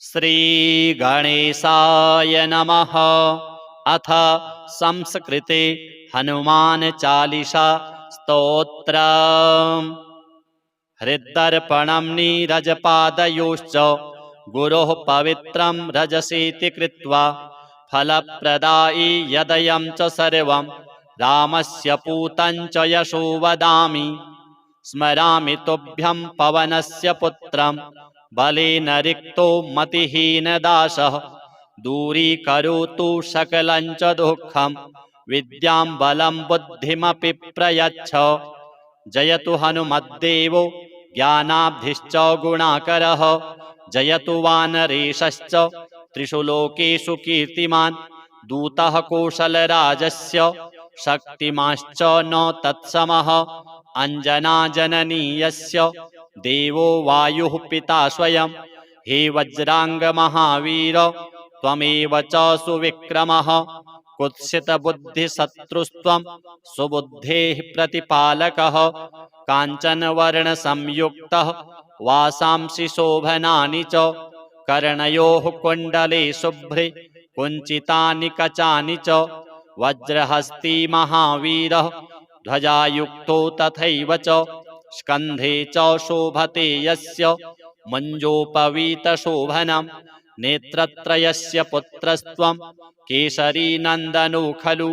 श्री गणेशाय नमः। अथ संस्कृते हनुमान चालीसा स्तोत्रम्। हृद्दर्पणं नीरजपादयोश्च गुरोः पवित्रं रजसेति कृत्वा फलप्रदायि यदयं च सर्वं रामस्य पूतं च यशो वदामि। स्मरामि तुभ्यं पवनस्य पुत्रं बलेन रिक्तो मतिहीनदासः दूरीकरोतु सकलं च दुःखं विद्यां बलं बुद्धिमपि प्रयच्छ। जयतु हनुमद्देवो ज्ञानाब्धिश्च गुणाकरः जयतु वानरेशश्च त्रिषु लोकेषु कीर्तिमान् दूतः कौशलराजस्य शक्तिमाश्च न तत्समः अञ्जनाजननीयस्य देवो वायुः पिता स्वयं। हे वज्राङ्गमहावीर त्वमेव च सुविक्रमः कुत्सितबुद्धिशत्रुस्त्वं सुबुद्धेः प्रतिपालकः काञ्चनवर्णसंयुक्तः वासांसि शोभनानि च कर्णयोः कुण्डले शुभ्रे कुञ्चितानि कचानि च वज्रहस्ती महावीरः ध्वजायुक्तो तथैव च स्कन्धे च शोभते यस्य मञ्जोपवीतशोभनं नेत्रत्रयस्य पुत्रस्त्वं केसरीनन्दनो खलु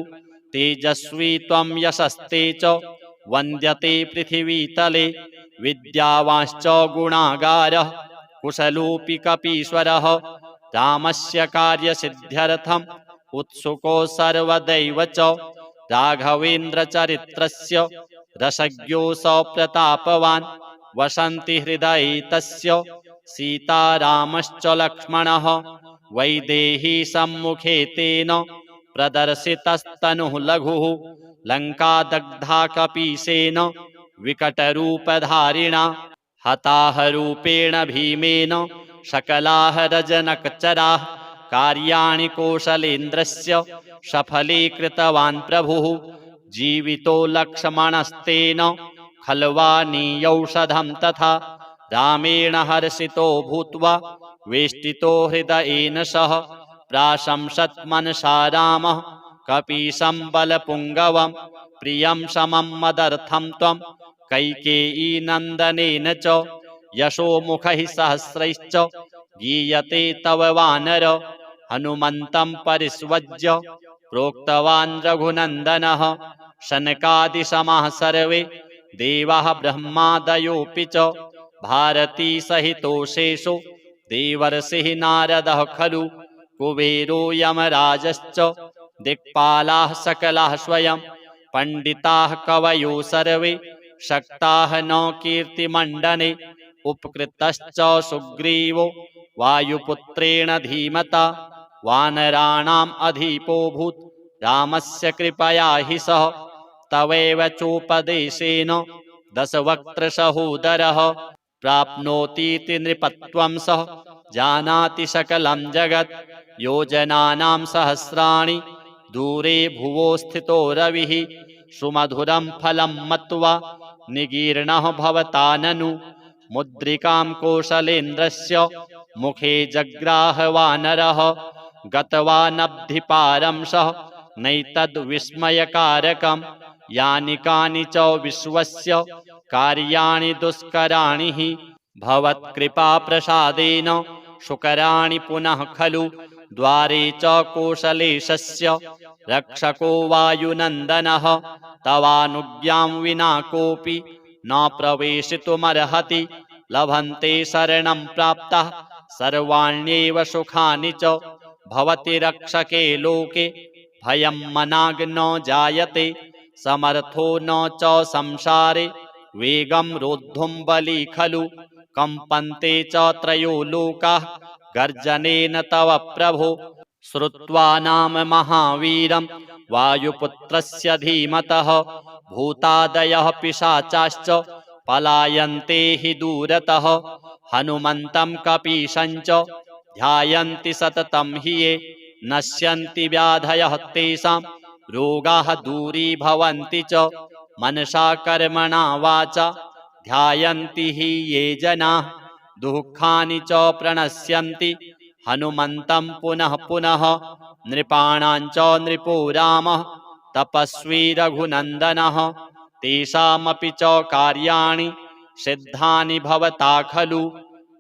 तेजस्वी त्वं यशस्ते च वन्द्यते पृथिवीतले विद्यावांश्च गुणागारः कुशलोऽपि कपीश्वरः रामस्य कार्यसिद्ध्यर्थम् उत्सुको सर्वदैव च राघवेन्द्रचरित्रस्य रसज्ञो सप्रतापवान् वसन्ति हृदये तस्य सीतारामश्च लक्ष्मणः वैदेही सम्मुखे तेन प्रदर्शितस्तनुः लघुः लङ्का दग्धा कपीशेन विकटरूपधारिणा हताः रूपेण भीमेन सकलाः रजनकचराः कार्याणि कौशलेन्द्रस्य सफले कृतवान् प्रभुः जीवितो लक्ष्मणस्तेन खल्वानीयौषधं तथा रामेण हर्षितो भूत्वा वेष्टितो हृदयेन सह प्राशंसत् मनसा रामः कपीशं बलपुङ्गवं प्रियं समं मदर्थं त्वं कैकेयीनन्दनेन च यशोमुखैः सहस्रैश्च गीयते तव वानर हनुमन्तं परिष्वज्य प्रोक्तवान् रघुनन्दनः शनकादिसमाः सर्वे देवाः ब्रह्मादयोऽपि च भारती सहितो शेषो देवर्षिः नारदः खलु कुबेरो यमराजश्च दिक्पालाः सकलाः स्वयं पंडिताः कवयो सर्वे शक्ताः न कीर्तिमण्डने उपकृतश्च सुग्रीवो वायुपुत्रेण धीमता वानराणाम् अधिपोऽभूत् रामस्य कृपया हि सः तवैव चोपदेशेन दशवक्त्रसहोदरः प्राप्नोतीति नृपत्वं सः जानाति सकलं जगत् योजनानां सहस्राणि दूरे भुवो स्थितो रविः सुमधुरं फलं मत्वा निगीर्णः भवता ननु मुद्रिकां कौशलेन्द्रस्य मुखे जग्राह वानरः गतवानब्धिपारं सः नैतद्विस्मयकारकं यानि कानि च विश्वस्य कार्याणि दुष्कराणि हि भवत्कृपाप्रसादेन शुकराणि पुनः खलु द्वारे च कौशलेशस्य रक्षको वायुनन्दनः तवानुज्ञां विना कोऽपि न प्रवेशितुमर्हति लभन्ते शरणं प्राप्तः सर्वाण्येव सुखानि च भवति रक्षके लोके भयं मनाग् न जायते समर्थो न च संसारे वेगं रोद्धुं बली खलु कंपन्ते च त्रयो लोकाः गर्जनेन तव प्रभो श्रुत्वा नाम महावीरं वायुपुत्रस्य धीमतः भूतादयः पिशाचाश्च पलायन्ते हि दूरतः हनुमन्तं कपीशं च ध्यायन्ति सततं हि ये नश्यन्ति व्याधयः तेषां रोगाः दूरीभवन्ति च मनसा कर्मणा वाचा ध्यायन्ति हि ये जनाः दुःखानि च प्रणश्यन्ति हनुमन्तं पुनः पुनः नृपाणां च नृपो रामः तपस्वी रघुनन्दनः तेषामपि च कार्याणि सिद्धानि भवता खलु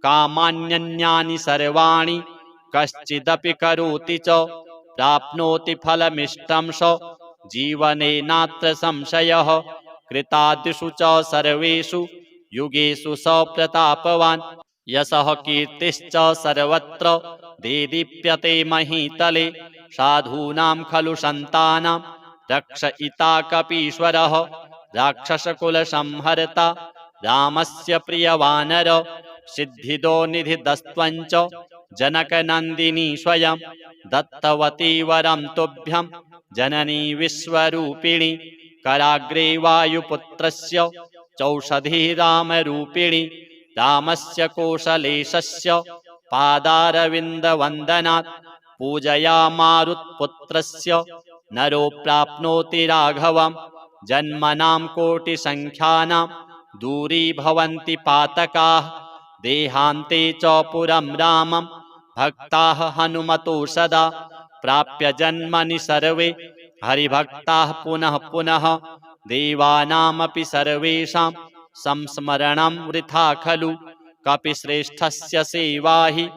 कामान्यन्यानि सर्वाणि कश्चिदपि करोति च प्राप्नोति फलमिष्टं स जीवने नात्र संशयः कृतादिषु च सर्वेषु युगेषु स प्रतापवान् यशः कीर्तिश्च सर्वत्र देदीप्यते महीतले साधूनां खलु सन्तानां रक्षयिता कपीश्वरः राक्षसकुलसंहर्ता रामस्य प्रियवानर सिद्धिदो निधिदस्त्वञ्च जनकनन्दिनी स्वयं दत्तवती वरं तुभ्यं जननी विश्वरूपिणी कराग्रे वायुपुत्रस्य चौषधी रामरूपिणी रामस्य कोशलेशस्य पादारविन्दवन्दनात् पूजया मारुत्पुत्रस्य नरो प्राप्नोति राघवं जन्मनां कोटिसंख्यानां दूरीभवन्ति पातकाः देहान्ते च पुरं रामं भक्ताः हनुमतो सदा प्राप्य जन्मनि सर्वे हरिभक्ताः पुनः पुनः देवानामपि सर्वेषां संस्मरणं वृथा खलु कपिश्रेष्ठस्य सेवा हि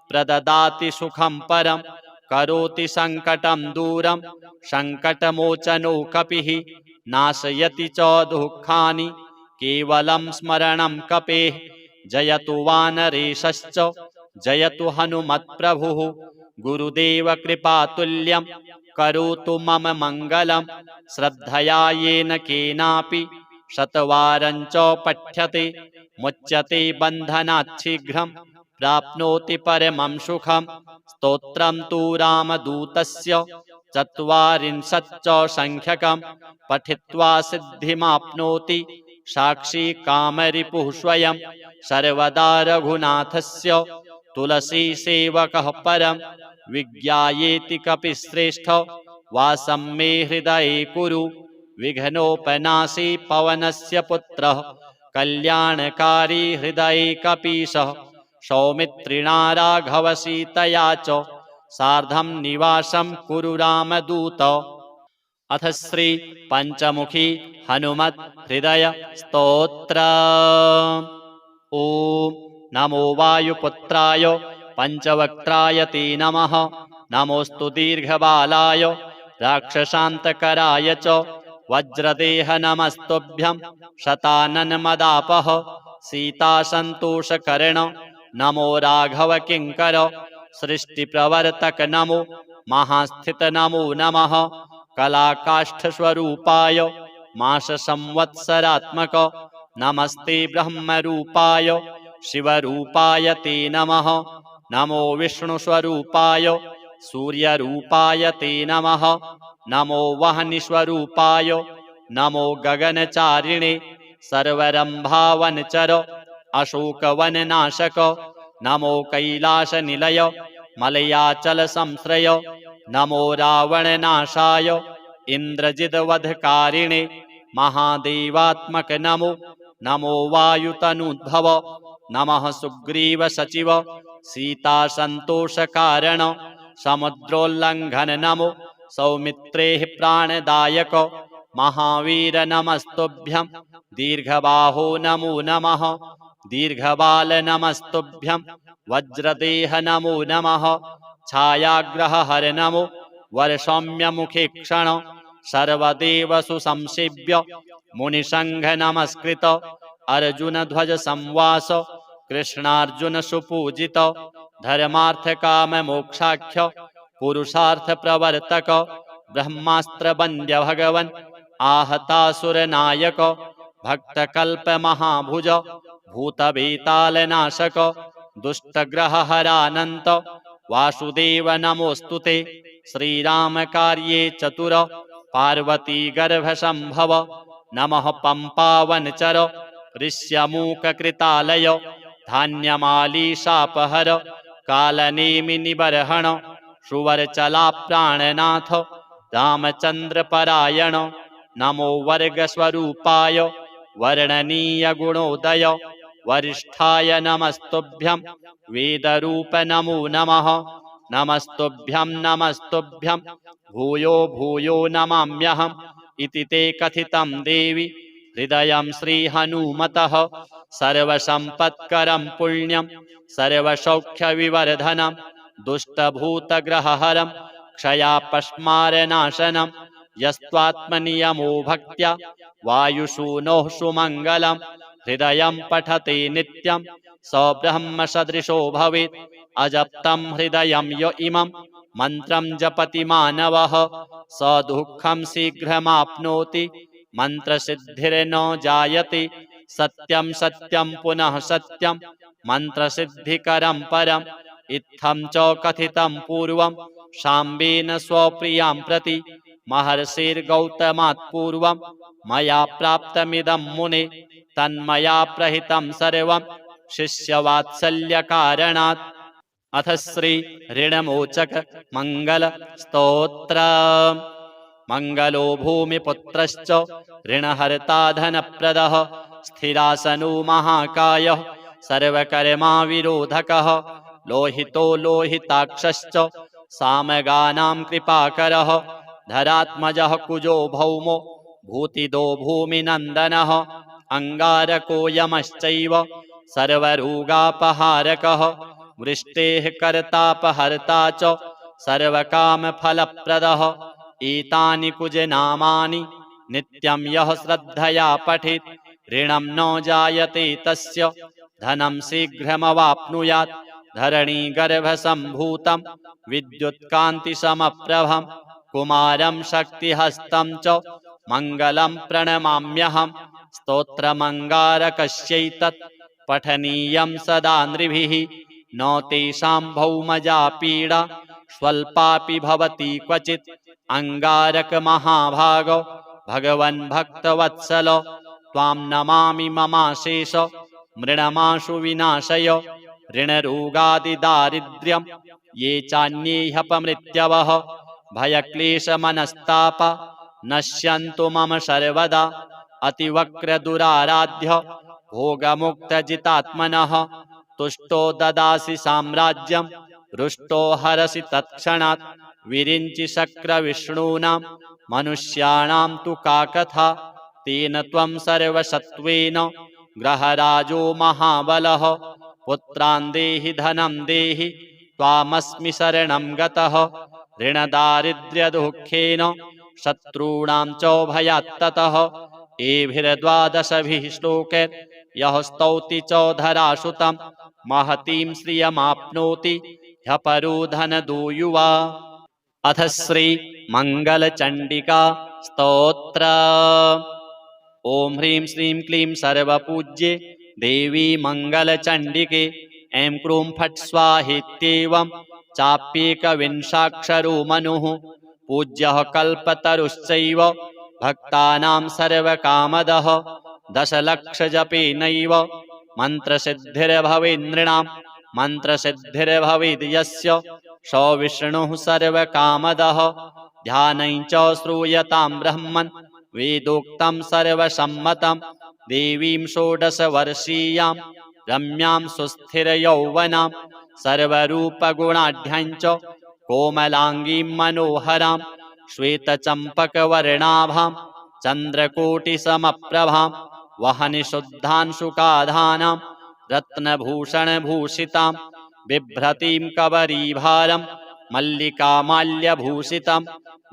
प्रददाति सुखं परं करोति संकटं दूरं संकटमोचनो कपिः नाशयति च दुःखानि केवलं स्मरणं कपेः जयतु वानरेशश्च जयतु हनुमत्प्रभुः गुरुदेव कृपातुल्यं करोतु मम मङ्गलं श्रद्धया येन केनापि शतवारं च पठ्यते मुच्यते बन्धनात् शीघ्रं प्राप्नोति परमं सुखं स्तोत्रं तु रामदूतस्य चत्वारिंशच्च संख्यकं पठित्वा सिद्धिमाप्नोति साक्षी कामरिपुः स्वयं सर्वदा रघुनाथस्य तुलसी सेवकः परं विज्ञायेति कपिश्रेष्ठ वासं मे हृदये कुरु विघ्नोपनाशी पवनस्य पुत्रः कल्याणकारी हृदये कपीशः सौमित्रिणा राघवसीतया च सार्धं निवासं कुरु रामदूत। अथ श्री पंचमुखी हनुमत् हृदय स्तोत्र। ओम नमो वायुपुत्राय पंचवक्त्राय ते नमः। नमोस्तु दीर्घबालाय राक्षसान्तकराय च वज्रदेह नमस्तुभ्यं शताननमदापः सीतासन्तोषकर्ण नमो राघव किङ्कर सृष्टिप्रवर्तक नमो महास्थित नमो नमः कलाकाष्ठस्वरूपाय माससंवत्सरात्मक नमस्ते ब्रह्मरूपाय शिवरूपाय ते नमः। नमो विष्णुस्वरूपाय सूर्यरूपाय ते नमः। नमो वह्निस्वरूपाय नमो गगनचारिणे सर्वरम्भावनचर अशोकवननाशक नमो कैलासनिलय मलयाचलसंश्रय नमो रावणनाशाय इन्द्रजिद्वधकारिणे महादेवात्मक नमो नमो वायुतनुद्भव नमः सुग्रीवसचिव सीतासन्तोषकारण समुद्रोल्लङ्घन नमो सौमित्रेः प्राणदायक महावीर नमस्तुभ्यं दीर्घबाहो नमो नमः दीर्घबाल नमस्तुभ्यं वज्रदेह नमो नमः छायाग्रहहर नमो वरसौम्यमुखे क्षण सर्वदेवसु संसेव्य मुनिसंघ नमस्कृत अर्जुनध्वज संवास कृष्णार्जुन सुपूजित धर्मार्थ काम मोक्षाख्य पुरुषार्थ प्रवर्तक ब्रह्मास्त्र वन्द्य भगवन् आहतासुर नायक भक्तकल्प महाभुज भूतवेतालनाशक दुष्टग्रहहरानन्त वासुदेव नमोस्तुते श्रीराम कार्ये चतुर पार्वती गर्भसंभव नमः पंपावनचर ऋष्यमूककृतालय धान्यमाली शापहर कालनेमि निबर्हण सुवरचला प्राणनाथ रामचंद्र परायण नमो वर्गस्वरूपाय वर्णनीय गुणोदय वरिष्ठाय नमस्तुभ्यं वेदरूप नमो नमः नमस्तुभ्यं नमस्तुभ्यं भूयो भूयो नमाम्यहम् इति ते कथितं देवि हृदयं श्रीहनुमतः सर्वसम्पत्करं पुण्यं सर्वसौख्यविवर्धनं दुष्टभूतग्रहहरं क्षयापस्मारनाशनं यस्त्वात्मनियमो भक्त्या वायुसूनोः सुमङ्गलं हृदयं पठते नित्यं स ब्रह्मसदृशो भवेत् अजप्तं हृदयं य इमं मन्त्रं जपति मानवः स दुःखं शीघ्रमाप्नोति मन्त्रसिद्धिर्न जायते सत्यं सत्यं पुनः सत्यं मन्त्रसिद्धिकरं परम् इत्थं च कथितं पूर्वं शाम्बेन स्वप्रियां प्रति महर्षिर्गौतमात् पूर्वं मया प्राप्तमिदं मुने तन्मया प्रहितं सर्वं शिष्यवात्सल्यकारणात् अथ श्री ऋणमोचक मंगल स्तोत्र मंगलो भूमिपुत्रश्च ऋणहर्ता धनप्रदः स्थिरासनो महाकायः सर्वकर्मा विरोधकः लोहितो लोहिताक्षश्च सामगानां कृपाकरः धरात्मजः कुजो भौमो भूतिदो भूमिनन्दनः अंगारको यमश्चैव सर्वरोगापहारकः वृष्टेः कर्तापहर्ता च सर्वकामफलप्रदः एतानि कुजनामानि नित्यं यः श्रद्धया पठेत् ऋणं न जायते तस्य धनं शीघ्रमवाप्नुयात् धरणीगर्भसम्भूतं विद्युत्कान्तिसमप्रभं कुमारं शक्तिहस्तं च मङ्गलं प्रणमाम्यहम् स्तोत्रमङ्गारकस्यैतत् पठनीयं सदा नृभिः न तेषां भौमजा पीडा स्वल्पापि भवति क्वचित् अंगारक महाभाग भगवन् भक्तवत्सल त्वां नमामि ममाशेष मृणमाशु विनाशय ऋणरोगादिदारिद्र्यं ये चान्येह्यपमृत्यवः भयक्लेशमनस्ताप नश्यन्तु मम सर्वदा अतिवक्रदुराराध्य भोगमुक्तजितात्मनः तुष्टो ददासि साम्राज्यं रुष्टो हरसि तत्क्षणात् विरिञ्चि शक्रविष्णूनां मनुष्याणां तु का कथा तेन त्वं सर्वसत्त्वेन ग्रहराजो महाबलः पुत्रान् देहि धनं देहि त्वामस्मि शरणं गतः ऋणदारिद्र्यदुःखेन शत्रूणां च भयात्ततः एभिर्द्वादशभिः श्लोकैः यः स्तौति च धरासुतं महतीं श्रियमाप्नोति ह्यपरो धनदो युवा अथ श्री मंगलचंडिका स्तोत्र ओम ह्रीं श्रीं क्लीं सर्वपूज्ये देवी मंगलचंडिके ऐं क्रूं फट् स्वाहेत्येवं चाप्येकविंशाक्षरो मनुः पूज्यः कल्पतरुश्चैव भक्तानां सर्वकामदः दशलक्षजपेनैव मन्त्रसिद्धिर्भवेन्नृणां मन्त्रसिद्धिर्भवेद् यस्य स विष्णुः सर्वकामदः ध्यानं च श्रूयतां ब्रह्मन् वेदोक्तं सर्वसम्मतं देवीं षोडशवर्षीयां रम्यां सुस्थिरयौवनां सर्वरूपगुणाढ्यां च कोमलाङ्गीं मनोहरां श्वेतचम्पकवर्णाभां चन्द्रकोटिसमप्रभां वहनिशुद्धांशुकाधानां रत्नभूषणभूषितां बिभ्रतीं कबरीभारं मल्लिकामाल्यभूषितं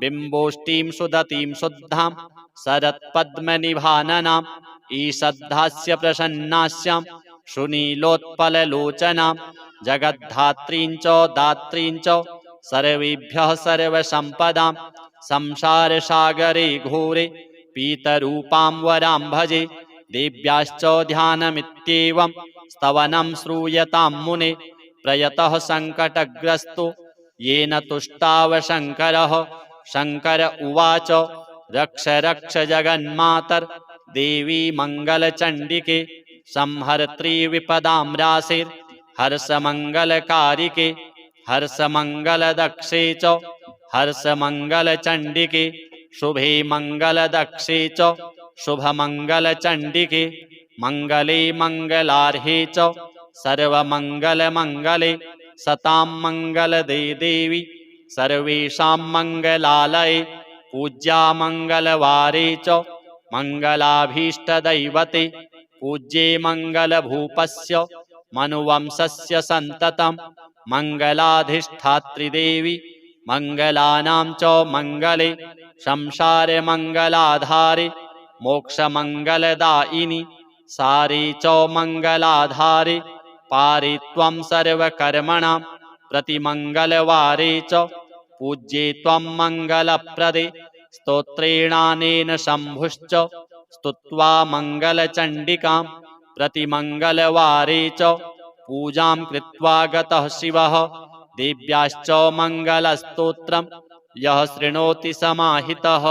बिम्बोष्टीं सुदतीं शुद्धां शरत्पद्मनिभाननां ईषद्धास्य प्रसन्नास्यां सुनीलोत्पललोचनां जगद्धात्रीं च दात्रीं च सर्वेभ्यः सर्वसम्पदां संसारसागरे घोरे पीतरूपां वरां भजे देव्याश्च ध्यानमित्येवं स्तवनं श्रूयतां मुने प्रयतः सङ्कटग्रस्तो येन तुष्टाव शङ्करः शङ्कर उवाच रक्ष रक्ष जगन्मातर् देवी मङ्गलचण्डिके संहर्त्री विपदां राशिर् हर्षमङ्गलकारिके हर्षमङ्गलदक्षे च हर्षमङ्गलचण्डिके शुभे मङ्गलदक्षे च शुभमङ्गलचण्डिके मङ्गले मङ्गलार्हे च सर्वमङ्गलमङ्गले सतां मङ्गलदे देवी सर्वेषां मङ्गलालये पूज्या मङ्गलवारे च मङ्गलाभीष्टदैवते पूज्ये मङ्गलभूपस्य मनुवंशस्य सन्ततं मङ्गलाधिष्ठात्री देवी मङ्गलानां च मङ्गले संसारे मङ्गलाधारे मोक्षमङ्गलदायिनि सारे च मङ्गलाधारे पारे त्वं सर्वकर्मणां प्रतिमङ्गलवारे च पूज्ये त्वं मङ्गलप्रदे स्तोत्रेणानेन शम्भुश्च स्तुत्वा मङ्गलचण्डिकां प्रतिमङ्गलवारे च पूजां कृत्वा गतः शिवः देव्याश्च मङ्गलस्तोत्रं यः शृणोति समाहितः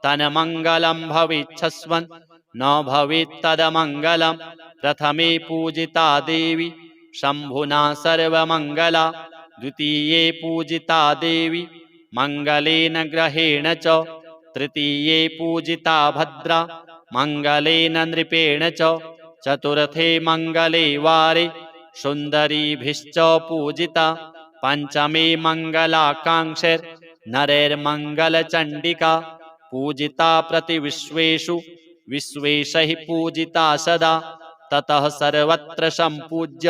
तन्मङ्गलं भविष्यस्वन् न भवेत्तदमङ्गलं प्रथमे पूजिता देवी शम्भुना सर्वमङ्गला द्वितीये पूजिता देवी मङ्गलेन ग्रहेण च तृतीये पूजिता भद्रा मङ्गलेन नृपेण च चतुर्थे मङ्गले वारे सुन्दरीभिश्च पूजिता पञ्चमे मङ्गलाकाङ्क्षैर्नरैर्मङ्गलचण्डिका पूजिता प्रतिविश्वेषु विश्वेशैः पूजिता सदा ततः सर्वत्र सम्पूज्य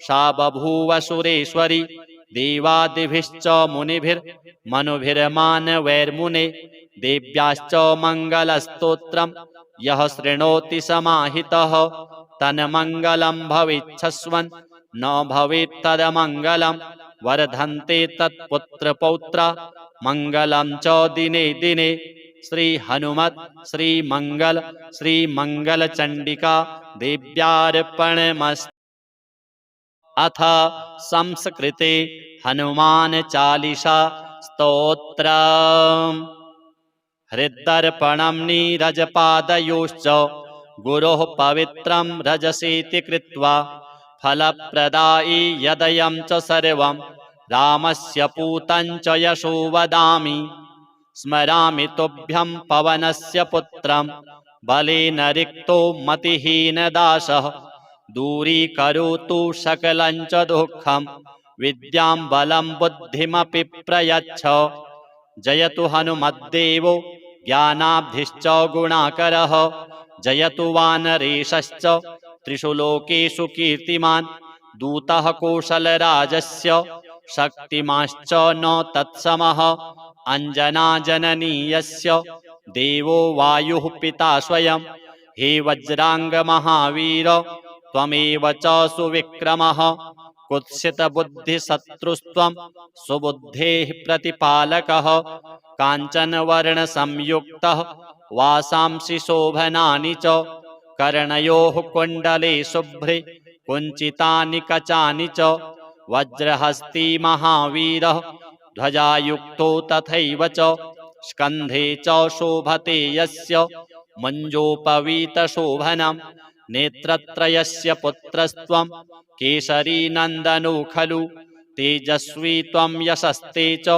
सा बभूव सुरेश्वरी देवादिभिश्च मुनिभिर्मनुभिर्मानवैर्मुने देव्याश्च मङ्गलस्तोत्रं यः शृणोति समाहितः तन्मङ्गलं भविष्यस्वन् न भवेत्तदमङ्गलं वर्धन्ते तत्पुत्रपौत्रा मङ्गलं च दिने दिने श्री हनुमत् श्री मंगल श्री मंगलचंडिका देव्यार्पणमस्तु। अथ संस्कृते हनुमान चालीसा स्तोत्रम्। हृदर्पणं नीरजपादयोश्च गुरोः पवित्रं रजसेति कृत्वा फलप्रदायि यदयं च सर्वं रामस्य पूतं च यशो वदामि। स्मरामि तुभ्यं पवनस्य पुत्रं बलेन रिक्तो मतिहीनदासः दूरीकरोतु सकलं च दुःखं विद्यां बलं बुद्धिमपि प्रयच्छ। जयतु हनुमद्देवो ज्ञानाब्धिश्च गुणाकरः जयतु वानरेशश्च त्रिषु लोकेषु कीर्तिमान् दूतः कौशलराजस्य शक्तिमाश्च न तत्समः। अंजनाजननीयस्य देवो वायुः पिता स्वयं हे वज्रांगमहावीर त्वमेव च सुविक्रमः। कुत्सितबुद्धिशत्रुस्त्वं सुबुद्धेः प्रतिपालकः काञ्चनवर्णसंयुक्तः वासांसि शोभनानि च कर्णयोः कुण्डले शुभ्रे कुञ्चितानि कचानि च। वज्रहस्ती महावीरः ध्वजायुक्तो तथैव च स्कन्धे च शोभते यस्य मञ्जोपवीतशोभनं। नेत्रत्रयस्य पुत्रस्त्वं केसरी नन्दनो खलु तेजस्वी त्वं यशस्ते च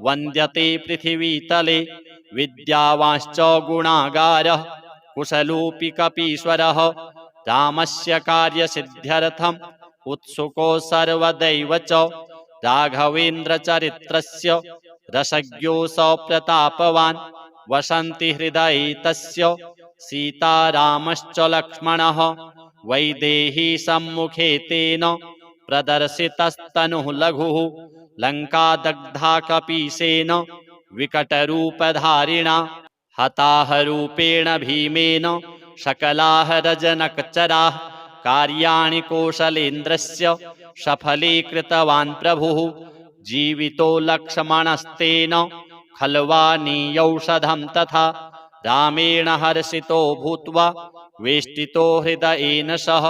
वन्द्यते पृथिवीतले। विद्यावांश्च गुणागारः कुशलोऽपि कपीश्वरः रामस्य कार्यसिद्ध्यर्थम् उत्सुको सर्वदैव च। राघवेन्द्रचरित्रस्य रसज्ञो सप्रतापवान् वसन्ति हृदये तस्य सीतारामश्च लक्ष्मणः। वैदेही सम्मुखे तेन प्रदर्शितस्तनुः लघुः लङ्का दग्धा कपीशेन विकटरूपधारिणा। हताः रूपेण भीमेन सकलाः रजनकचराः कार्याणि कौशलेन्द्रस्य सफलीकृतवान् प्रभुः। जीवितो लक्ष्मणस्तेन खल्वानीयौषधं तथा रामेण हर्षितो भूत्वा वेष्टितो हृदयेन सह।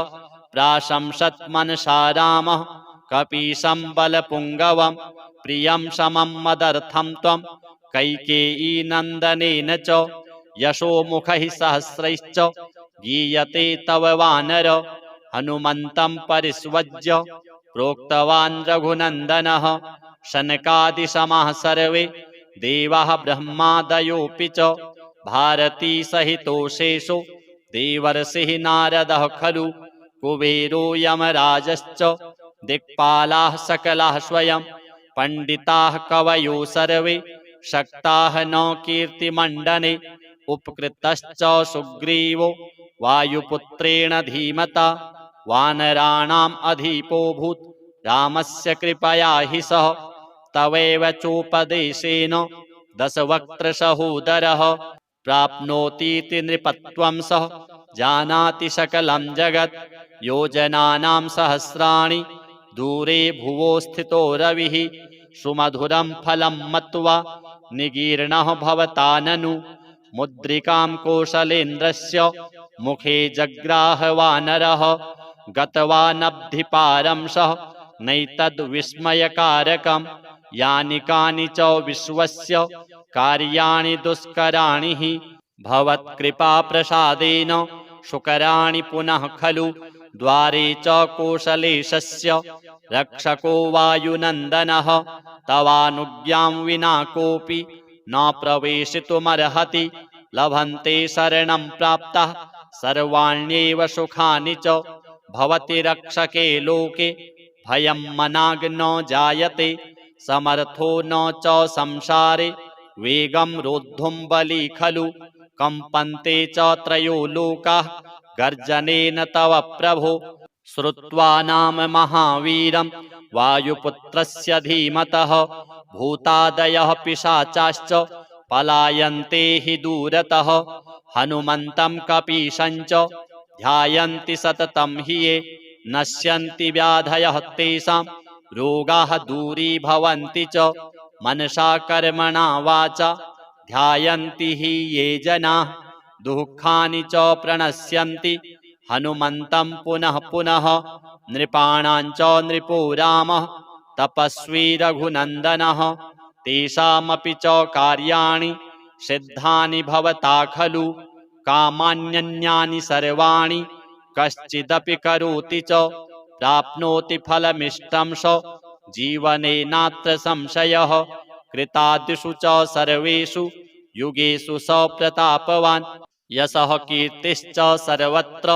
प्राशंसत् मनसा रामः कपीशं बलपुङ्गवं प्रियं समं मदर्थं त्वं कैकेयीनन्दनेन च। यशोमुखैः सहस्रैश्च गीयते तव वानर हनुमन्तं परिष्वज्य प्रोक्तवान् रघुनन्दनः। शनकादिसमाः सर्वे देवाः ब्रह्मादयोऽपि च भारती सहितो शेषो देवर्षिः नारदः खलु कुबेरो यमराजश्च दिक्पालाः सकलाः स्वयं पंडिताः कवयो सर्वे शक्ताः न कीर्तिमण्डने उपकृतश्च सुग्रीवो वायुपुत्रेण धीमता वानराणाम् अधिपोऽभूत् रामस्य कृपया हि सः तवैव चोपदेशेन दशवक्त्रसहोदरः प्राप्नोतीति नृपत्वं सः जानाति सकलं जगत् योजनानां सहस्राणि दूरे भुवो स्थितो रविः सुमधुरं फलं मत्वा निगीर्णः भवता ननु मुद्रिकां कौशलेन्द्रस्य मुखे जग्राह वानरः गतवानब्धिपारं सः नैतद्विस्मयकारकं यानि कानि च विश्वस्य कार्याणि दुष्कराणि हि भवत्कृपाप्रसादेन सुकराणि पुनः खलु द्वारे च कौशलेशस्य रक्षको वायुनन्दनः तवानुज्ञां विना कोऽपि न प्रवेशितुमर्हति लभन्ते शरणं प्राप्तः सर्वाण्येव सुखानि च भवति रक्षके लोके भयं मनाग् न जायते समर्थो न च संसारे वेगं रोद्धुं बली खलु कंपन्ते च त्रयो लोकाः गर्जनेन तव प्रभो श्रुत्वा नाम महावीरं वायुपुत्रस्य धीमतः भूतादयः पिशाचाश्च पलायन्ते हि दूरतः हनुमन्तं कपीशं च ध्यायन्ति सततं हि ये नश्यन्ति व्याधयः तेषां रोगाः दूरीभवन्ति च मनसा कर्मणा वाचा ध्यायन्ति हि ये जनाः दुःखानि च प्रणश्यन्ति हनुमन्तं पुनः पुनः नृपाणां च नृपो रामः तपस्वी रघुनन्दनः तेषामपि च कार्याणि सिद्धानि भवता खलु कामान्यन्यानि सर्वाणि कश्चिदपि करोति च प्राप्नोति फलमिष्टं स जीवने नात्र संशयः कृतादिषु च सर्वेषु युगेषु स प्रतापवान् यशः कीर्तिश्च सर्वत्र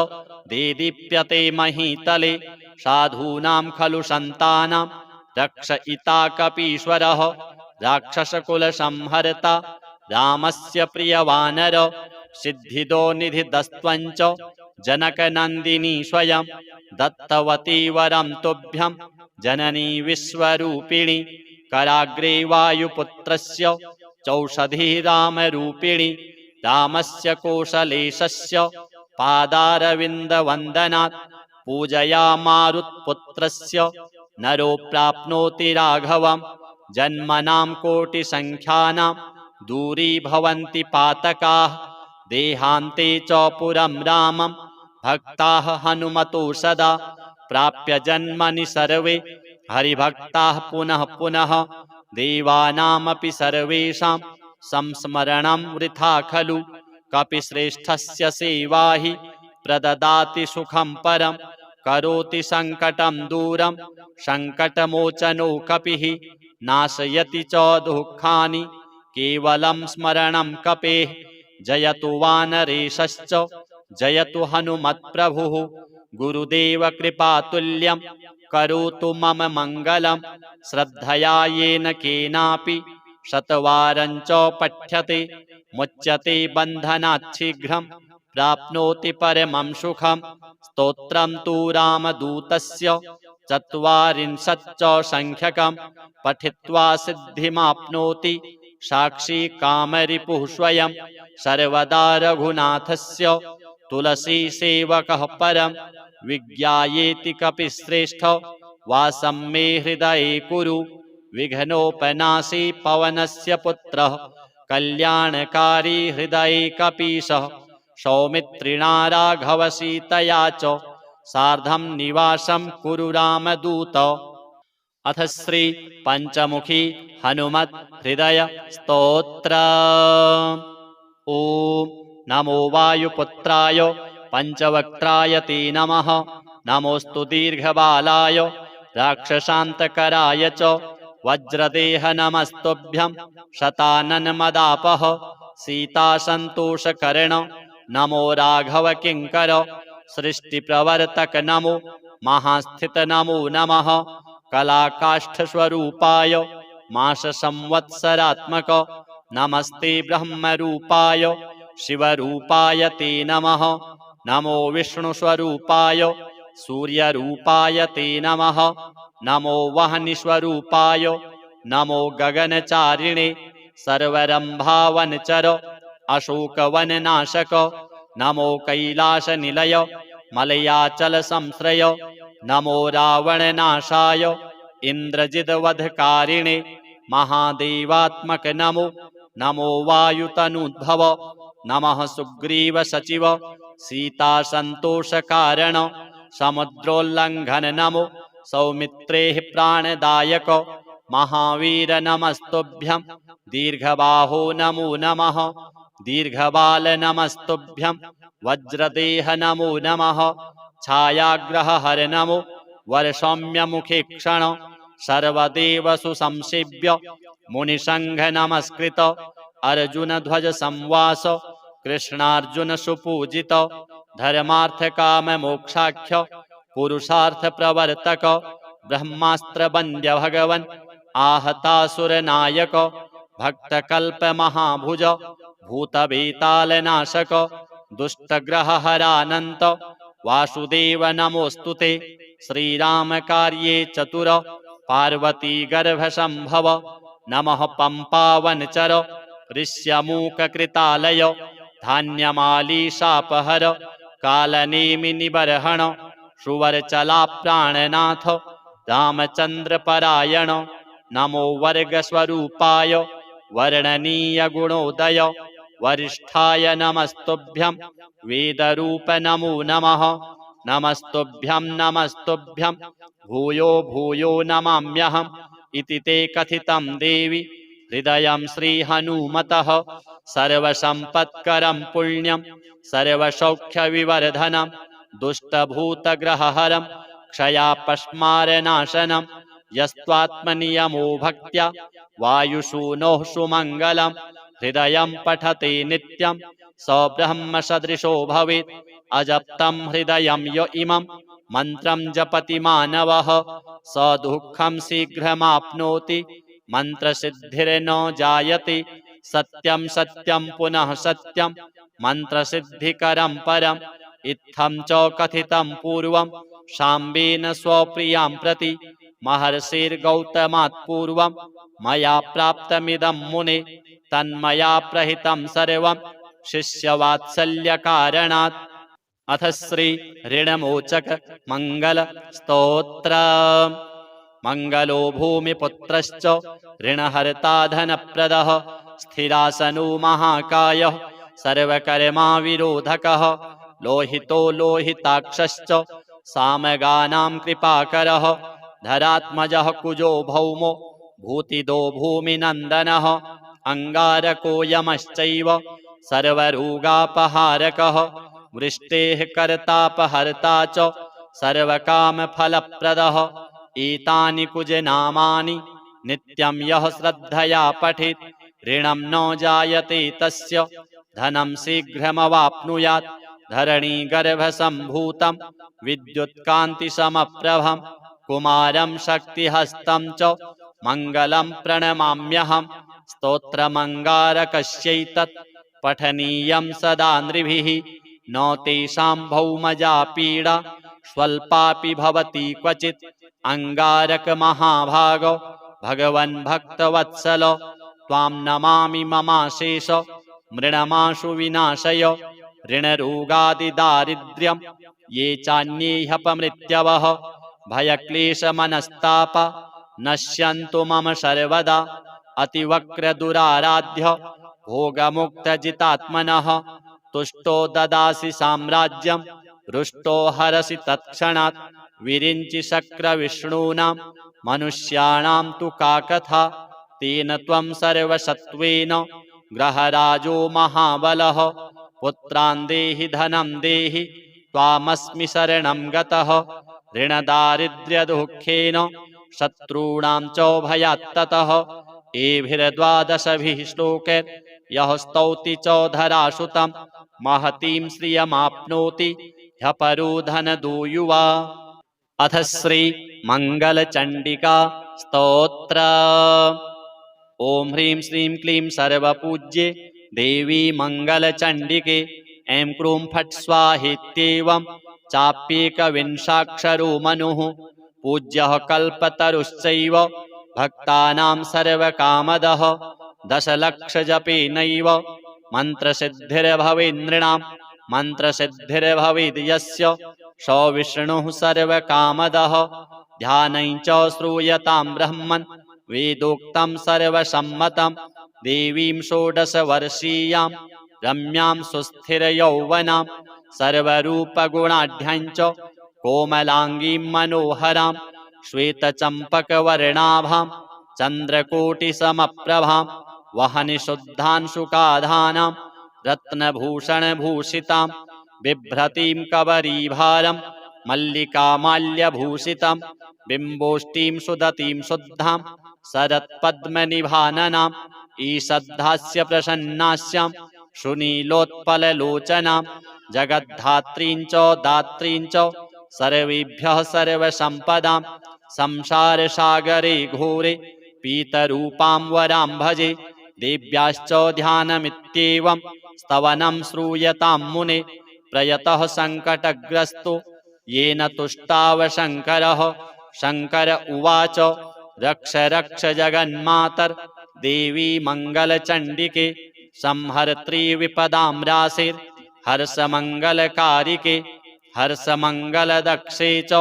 देदीप्यते महीतले साधूनां खलु सन्तानां रक्षयिता कपीश्वरः राक्षसकुलसंहर्ता रामस्य प्रियवानर सिद्धिदो निधिदस्त्वञ्च जनकनन्दिनी स्वयं दत्तवती वरं तुभ्यं जननी विश्वरूपिणी कराग्रे वायुपुत्रस्य चौषधी रामरूपिणी रामस्य कौशलेशस्य पादारविन्दवन्दनात् पूजया मारुत्पुत्रस्य नरो प्राप्नोति राघवं जन्मनां कोटिसंख्यानां दूरीभवन्ति पातकाः देहान्ते च पुरं रामं भक्ताः हनुमतो सदा प्राप्य जन्मनि सर्वे हरिभक्ताः पुनः पुनः देवानामपि सर्वेषां संस्मरणं वृथा खलु कपिश्रेष्ठस्य सेवा हि प्रददाति सुखं परं करोति संकटं दूरं संकटमोचनो कपिः नाशयति च दुःखानि केवलं स्मरणं कपेः जयतु वानरेशश्च जयतु हनुमत्प्रभुः गुरुदेव कृपातुल्यं करोतु मम मङ्गलं श्रद्धया येन केनापि शतवारं च पठ्यते मुच्यते बन्धनात् शीघ्रं प्राप्नोति परमं सुखं स्तोत्रं तु रामदूतस्य चत्वारिंशच्च संख्यकं पठित्वा सिद्धिमाप्नोति साक्षी कामरिपुः स्वयं सर्वदा रघुनाथस्य तुलसी सेवकः परं विज्ञायेति कपिश्रेष्ठ वासं मे हृदये कुरु विघ्नोपनाशी पवनस्य पुत्रः कल्याणकारी हृदये कपीशः सौमित्रिणा राघव सीतया च सार्धं निवासं कुरु रामदूत। अथ श्री पंचमुखी हनुमत हृदय स्तोत्र। ओम नमो वायुपुत्राय पंचवक्त्राय ते नमः। नमोस्तु दीर्घबालाय राक्षसान्तकराय च वज्रदेह नमस्तुभ्यं शतानन मदापः सीता संतोषकर्ण नमो राघव किंकर सृष्टि प्रवर्तक नमो महास्थित नमो नमः कलाकाष्ठ स्वरूपाय मास संवत्सरात्मक नमस्ते ब्रह्म रूपाय शिव रूपाय ते नमः नमो विष्णु स्वरूपाय सूर्य रूपाय ते नमः नमो वह्नि स्वरूपाय नमो गगनचारिणे सर्वरंभावनचर अशोकवननाशक नमो कैलास निलय मलयाचल संश्रय नमो रावणनाशाय इंद्रजिद्वधकारिणे महादेवात्मक नमो नमो वायुतनुद्भव नमः सुग्रीव सचिव सीता संतोष कारण समुद्रोल्लंघन नमो सौमित्रे प्राणदायक महावीर नमस्तुभ्यं दीर्घबाहो नमो नमः दीर्घबाल नमस्तुभ्यं वज्रदेह नमो नमः छायाग्रह हर नमो वर्षौम्य मुखे क्षण सर्वदेवसु संसेव्य मुनिसंघ नमस्कृत अर्जुन ध्वज संवास कृष्णार्जुन सुपूजित धर्मार्थ काम मोक्षाख्य पुरुषार्थ प्रवर्तक ब्रह्मास्त्र वन्द्य भगवन आहतासुर नायक भक्त कल्प महाभुज भूत बेताल नाशक दुष्ट ग्रह हरानंत वासुदेव नमोस्तुते श्रीराम कार्ये चतुर पार्वती गर्भ संभव नमः पंपावनचर ऋष्यमूक कृतालय धान्यमाली शापहर कालनेमि निबर्हण सुवरचला प्राणनाथ रामचंद्र परायण नमो वर्ग स्वरूपाय वर्णनीय गुणोदय वरिष्ठाय नमस्तुभ्यं वेदरूप नमो नमः नमस्तुभ्यं नमस्तुभ्यं भूयो भूयो नमाम्यहम् इति ते कथितं देवी हृदयं श्रीहनुमतः सर्वसम्पत्करं पुण्यं सर्वसौख्यविवर्धनं दुष्टभूतग्रहहरं क्षयापस्मारनाशनं यस्त्वात्मनियमो भक्त्या वायुसूनोः सुमङ्गलं हृदयं पठते नित्यं स ब्रह्म सदृशो भवेत् अजप्तं हृदयं य इमं मन्त्रं जपति मानवः स दुःखं शीघ्रमाप्नोति मन्त्रसिद्धिर्न जायते सत्यं सत्यं पुनः सत्यं मन्त्रसिद्धिकरं परम् इत्थं च कथितं पूर्वं शाम्बेन स्वप्रियां प्रति महर्षिर्गौतमात् पूर्वं मया प्राप्तमिदं मुने तन्मया प्रहितं सर्वं शिष्यवात्सल्यकारणात् अथ श्री ऋणमोचक मंगल स्तोत्र मंगलो भूमिपुत्रश्च ऋणहर्ता धनप्रदः स्थिरासनो महाकायः सर्वकर्मा विरोधकः लोहितो लोहिताक्षश्च सामगानां कृपाकरः धरात्मजः कुजो भौमो भूतिदो भूमिनन्दनः अंगारको यमश्चैव सर्वरोगापहारकः वृष्टेः कर्तापहर्ता च सर्वकामफलप्रदः एतानि कुजनामानि नित्यं यः श्रद्धया पठेत् ऋणं न जायते तस्य धनं शीघ्रमवाप्नुयात् धरणीगर्भसम्भूतं विद्युत्कान्तिसमप्रभं कुमारं शक्तिहस्तं च मङ्गलं प्रणमाम्यहम् स्तोत्रमङ्गारकस्यैतत् पठनीयं सदा नृभिः न तेषां भौमजा पीडा स्वल्पापि भवति क्वचित् अंगारक महाभाग भगवन् भक्तवत्सल त्वां नमामि ममाशेष मृणमाशु विनाशय ऋणरोगादिदारिद्र्यं ये चान्ये ह्यपमृत्यवः भयक्लेशमनस्ताप नश्यन्तु मम सर्वदा अतिवक्रदुराराध्य भोगमुक्तजितात्मनः तुष्टो ददासि साम्राज्यं रुष्टो हरसि तत्क्षणात् विरिञ्चि शक्रविष्णूनां मनुष्याणां तु का कथा तेन त्वं सर्वसत्त्वेन ग्रहराजो महाबलः पुत्रान् देहि धनं देहि त्वामस्मि शरणं गतः ऋणदारिद्र्यदुःखेन शत्रूणां च भयात्ततः एभिर्द्वादशभिः श्लोकैः यः स्तौति च धरासुतं महतीं श्रियमाप्नोति ह्यपरो धनदो युवा। अथ श्री मंगलचंडिका स्तोत्र। ओम ह्रीं श्रीं क्लीं सर्वपूज्ये देवी मंगलचंडिके ऐं क्रूं फट् स्वाहेत्येवं चाप्येकविंशाक्षरो मनुः। पूज्यः कल्पतरुश्चैव भक्तानां सर्वकामदः। दशलक्षजपेनैव मन्त्रसिद्धिर्भवेन्नृणां। मन्त्रसिद्धिर्भवेद् यस्य स विष्णुः सर्वकामदः। ध्यानं च श्रूयतां ब्रह्मन् वेदोक्तं सर्वसम्मतं। देवीं षोडशवर्षीयां रम्यां सुस्थिरयौवनां सर्वरूपगुणाढ्यां च कोमलाङ्गीं मनोहरां श्वेतचम्पकवर्णाभां चन्द्रकोटिसमप्रभां वहनिशुद्धांशुकाधानां रत्नभूषणभूषितां बिभ्रतीं कबरीभारं मल्लिकामाल्यभूषितं बिम्बोष्टीं सुदतीं शुद्धां शरत्पद्मनिभाननां ईषद्धास्य प्रसन्नास्यां सुनीलोत्पललोचनां जगद्धात्रीं च दात्रीं च सर्वेभ्यः सर्वसम्पदां संसारसागरे घोरे पीतरूपां वरां भजे। देव्याश्च ध्यानमित्येवं स्तवनं श्रूयतां मुने प्रयतः सङ्कटग्रस्तो येन तुष्टाव शङ्करः। शङ्कर उवाच रक्ष रक्ष जगन्मातर्देवी मङ्गलचण्डिके संहर्त्री विपदां राशिर्हर्षमङ्गलकारिके हर्षमङ्गलदक्षे च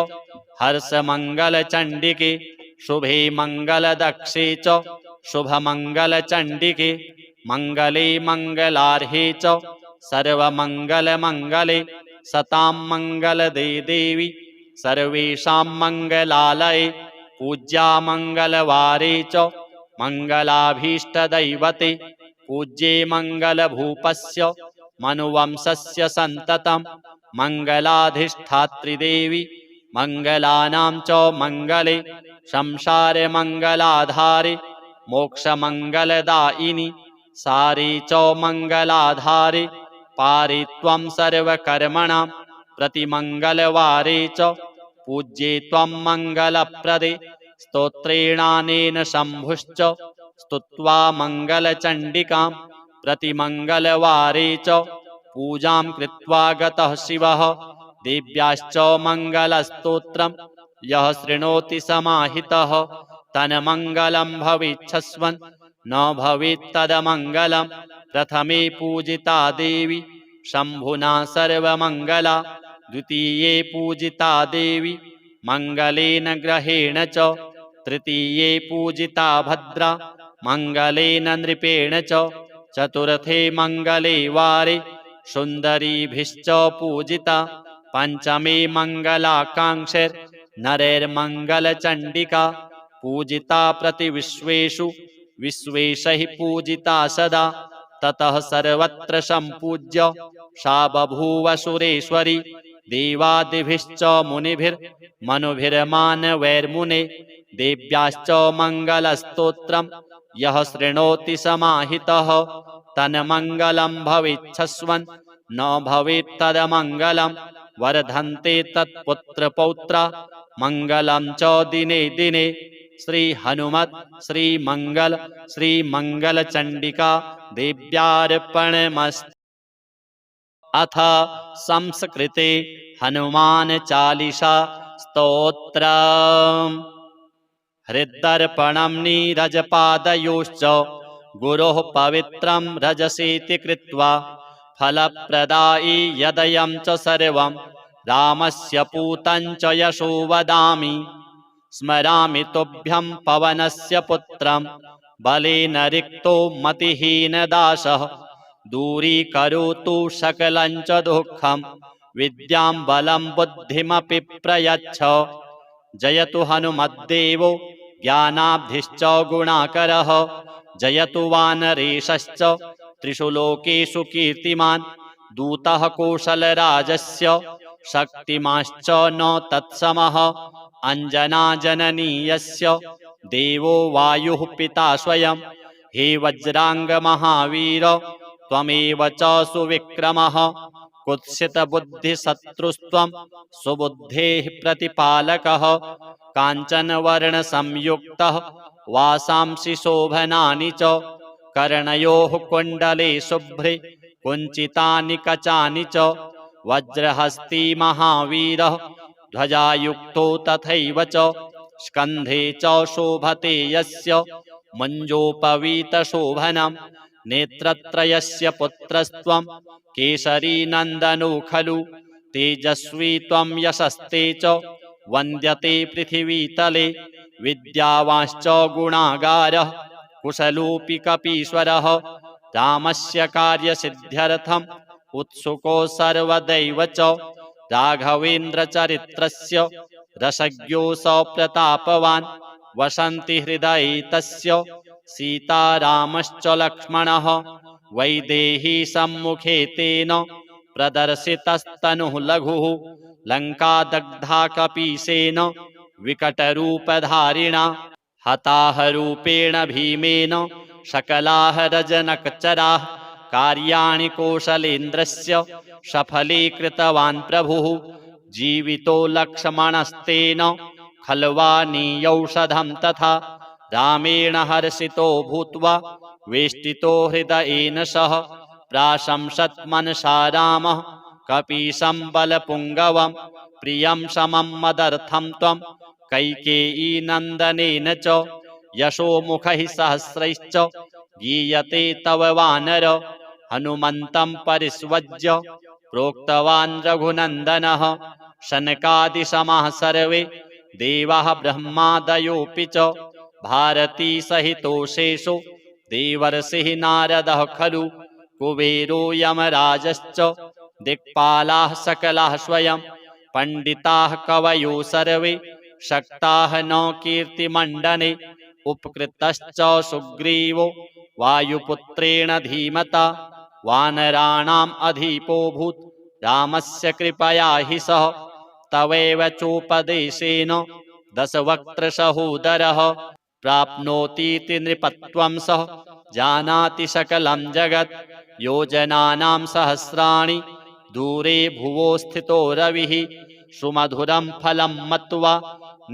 हर्षमङ्गलचण्डिके शुभे मङ्गलदक्षे च शुभमङ्गलचण्डिके मङ्गले मङ्गलार्हे च सर्वमङ्गलमङ्गले सतां मङ्गलदे देवी सर्वेषां मङ्गलालये। पूज्या मङ्गलवारे च मङ्गलाभीष्टदैवते पूज्ये मङ्गलभूपस्य मनुवंशस्य सन्ततं मङ्गलाधिष्ठात्रिदेवी मङ्गलानां च मङ्गले संसारमङ्गलाधारे मोक्षमङ्गलदायिनि सारे च मङ्गलाधारे पारे त्वं सर्वकर्मणां प्रतिमङ्गलवारे च पूज्ये त्वं मङ्गलप्रदे स्तोत्रेणानेन शम्भुश्च स्तुत्वा मङ्गलचण्डिकां प्रतिमङ्गलवारे च पूजां कृत्वा गतः शिवः। देव्याश्च मङ्गलस्तोत्रं यः शृणोति समाहितः तन्मङ्गलं भवेच्छस्वन् न भवेत् तदमङ्गलं। प्रथमे पूजिता देवी शम्भुना सर्वमङ्गला द्वितीये पूजिता देवी मङ्गलेन ग्रहेण च तृतीये पूजिता भद्रा मङ्गलेन नृपेण च चतुर्थे मङ्गले वारे सुन्दरीभिश्च पूजिता पञ्चमे मङ्गलाकाङ्क्षैर्नरैर्मङ्गलचण्डिका पूजिता प्रतिविश्वेषु विश्वेशैः पूजिता सदा। ततः सर्वत्र सम्पूज्य सा बभूव सुरेश्वरी देवादिभिश्च मुनिभिर्मनुभिर्मानवैर्मुने। देव्याश्च मङ्गलस्तोत्रं यः शृणोति समाहितः तन्मङ्गलं भवेच्छस्वन् न भवेत् तदमङ्गलं। वर्धन्ते तत्पुत्रपौत्रा मङ्गलं च दिने दिने। श्री हनुमत् श्री मंगल श्री मंगलचंडिका देव्यार्पणमस्तु। अथ संस्कृते हनुमान चालीसा स्तोत्र। हृदर्पणं नीरजपादयोश्च गुरोः पवित्रं रजसेति कृत्वा फलप्रदायी यदयं च सर्वं रामस्य पूतं च यशो वदामि। स्मरामि तुभ्यं पवनस्य पुत्रं बलेन रिक्तो मतिहीनदासः। दूरीकरोतु सकलं च दुःखं विद्यां बलं बुद्धिमपि प्रयच्छ। जयतु हनुमद्देवो ज्ञानाब्धिश्च गुणाकरः। जयतु वानरेशश्च त्रिषु लोकेषु कीर्तिमान्। दूतः कौशलराजस्य शक्तिमाश्च न तत्समः। अंजनाजननी यस्य देवो वायुः पिता स्वयं। हे वज्रांग महावीर त्वमेव च सुविक्रमः कुत्सितबुद्धिशत्रुस्त्वं सुबुद्धेः प्रतिपालकः काञ्चनवर्णसंयुक्तः वासांसि शोभनानि च कर्णयोः कुण्डले शुभ्रे कुञ्चितानि कचानि च वज्रहस्ती महावीरः ध्वजायुक्तो तथैव च स्कन्धे च शोभते यस्य मञ्जोपवीतशोभनं नेत्रत्रयस्य पुत्रस्त्वं केसरीनन्दनो खलु तेजस्वी त्वं यशस्ते च वन्द्यते पृथिवीतले विद्यावांश्च गुणागारः कुशलोऽपि कपीश्वरः रामस्य कार्यसिद्ध्यर्थम् उत्सुको सर्वदैव च राघवेन्द्रचरित्रस्य रसज्ञो सप्रतापवान् वसन्ति हृदये तस्य सीतारामश्च लक्ष्मणः वैदेही सम्मुखे तेन प्रदर्शितस्तनुः लघुः लङ्का दग्धा कपीसेन विकटरूपधारिणा हताः रूपेण भीमेन सकलाः रजनकचराः कार्याणि कौशलेन्द्रस्य सफलीकृतवान् प्रभुः जीवितो लक्ष्मणस्तेन खल्वानीयौषधं तथा रामेण हर्षितो भूत्वा वेष्टितो हृदयेन सह प्राशंसत् मनसा रामः कपीशं बलपुङ्गवं प्रियं समं मदर्थं त्वं कैकेयीनन्दनेन च यशोमुखैः सहस्रैश्च गीयते तव वानर हनुमन्तं परिष्वज्य प्रोक्तवान् रघुनन्दनः शनकादिसमाः सर्वे देवाः ब्रह्मादयोऽपि च भारती सहितोषेषु देवर्षिः नारदः खलु कुबेरो यमराजश्च दिक्पालाः सकलाः स्वयं पण्डिताः कवयो सर्वे शक्ताः न कीर्तिमण्डने उपकृतश्च सुग्रीवो वायुपुत्रेण धीमता वानराणाम् अधिपोऽभूत् रामस्य कृपया हि सः तवैव चोपदेशेन दशवक्त्रसहोदरः प्राप्नोतीति नृपत्वं सः जानाति सकलं जगत् योजनानां सहस्राणि दूरे भुवो स्थितो रविः सुमधुरं फलं मत्वा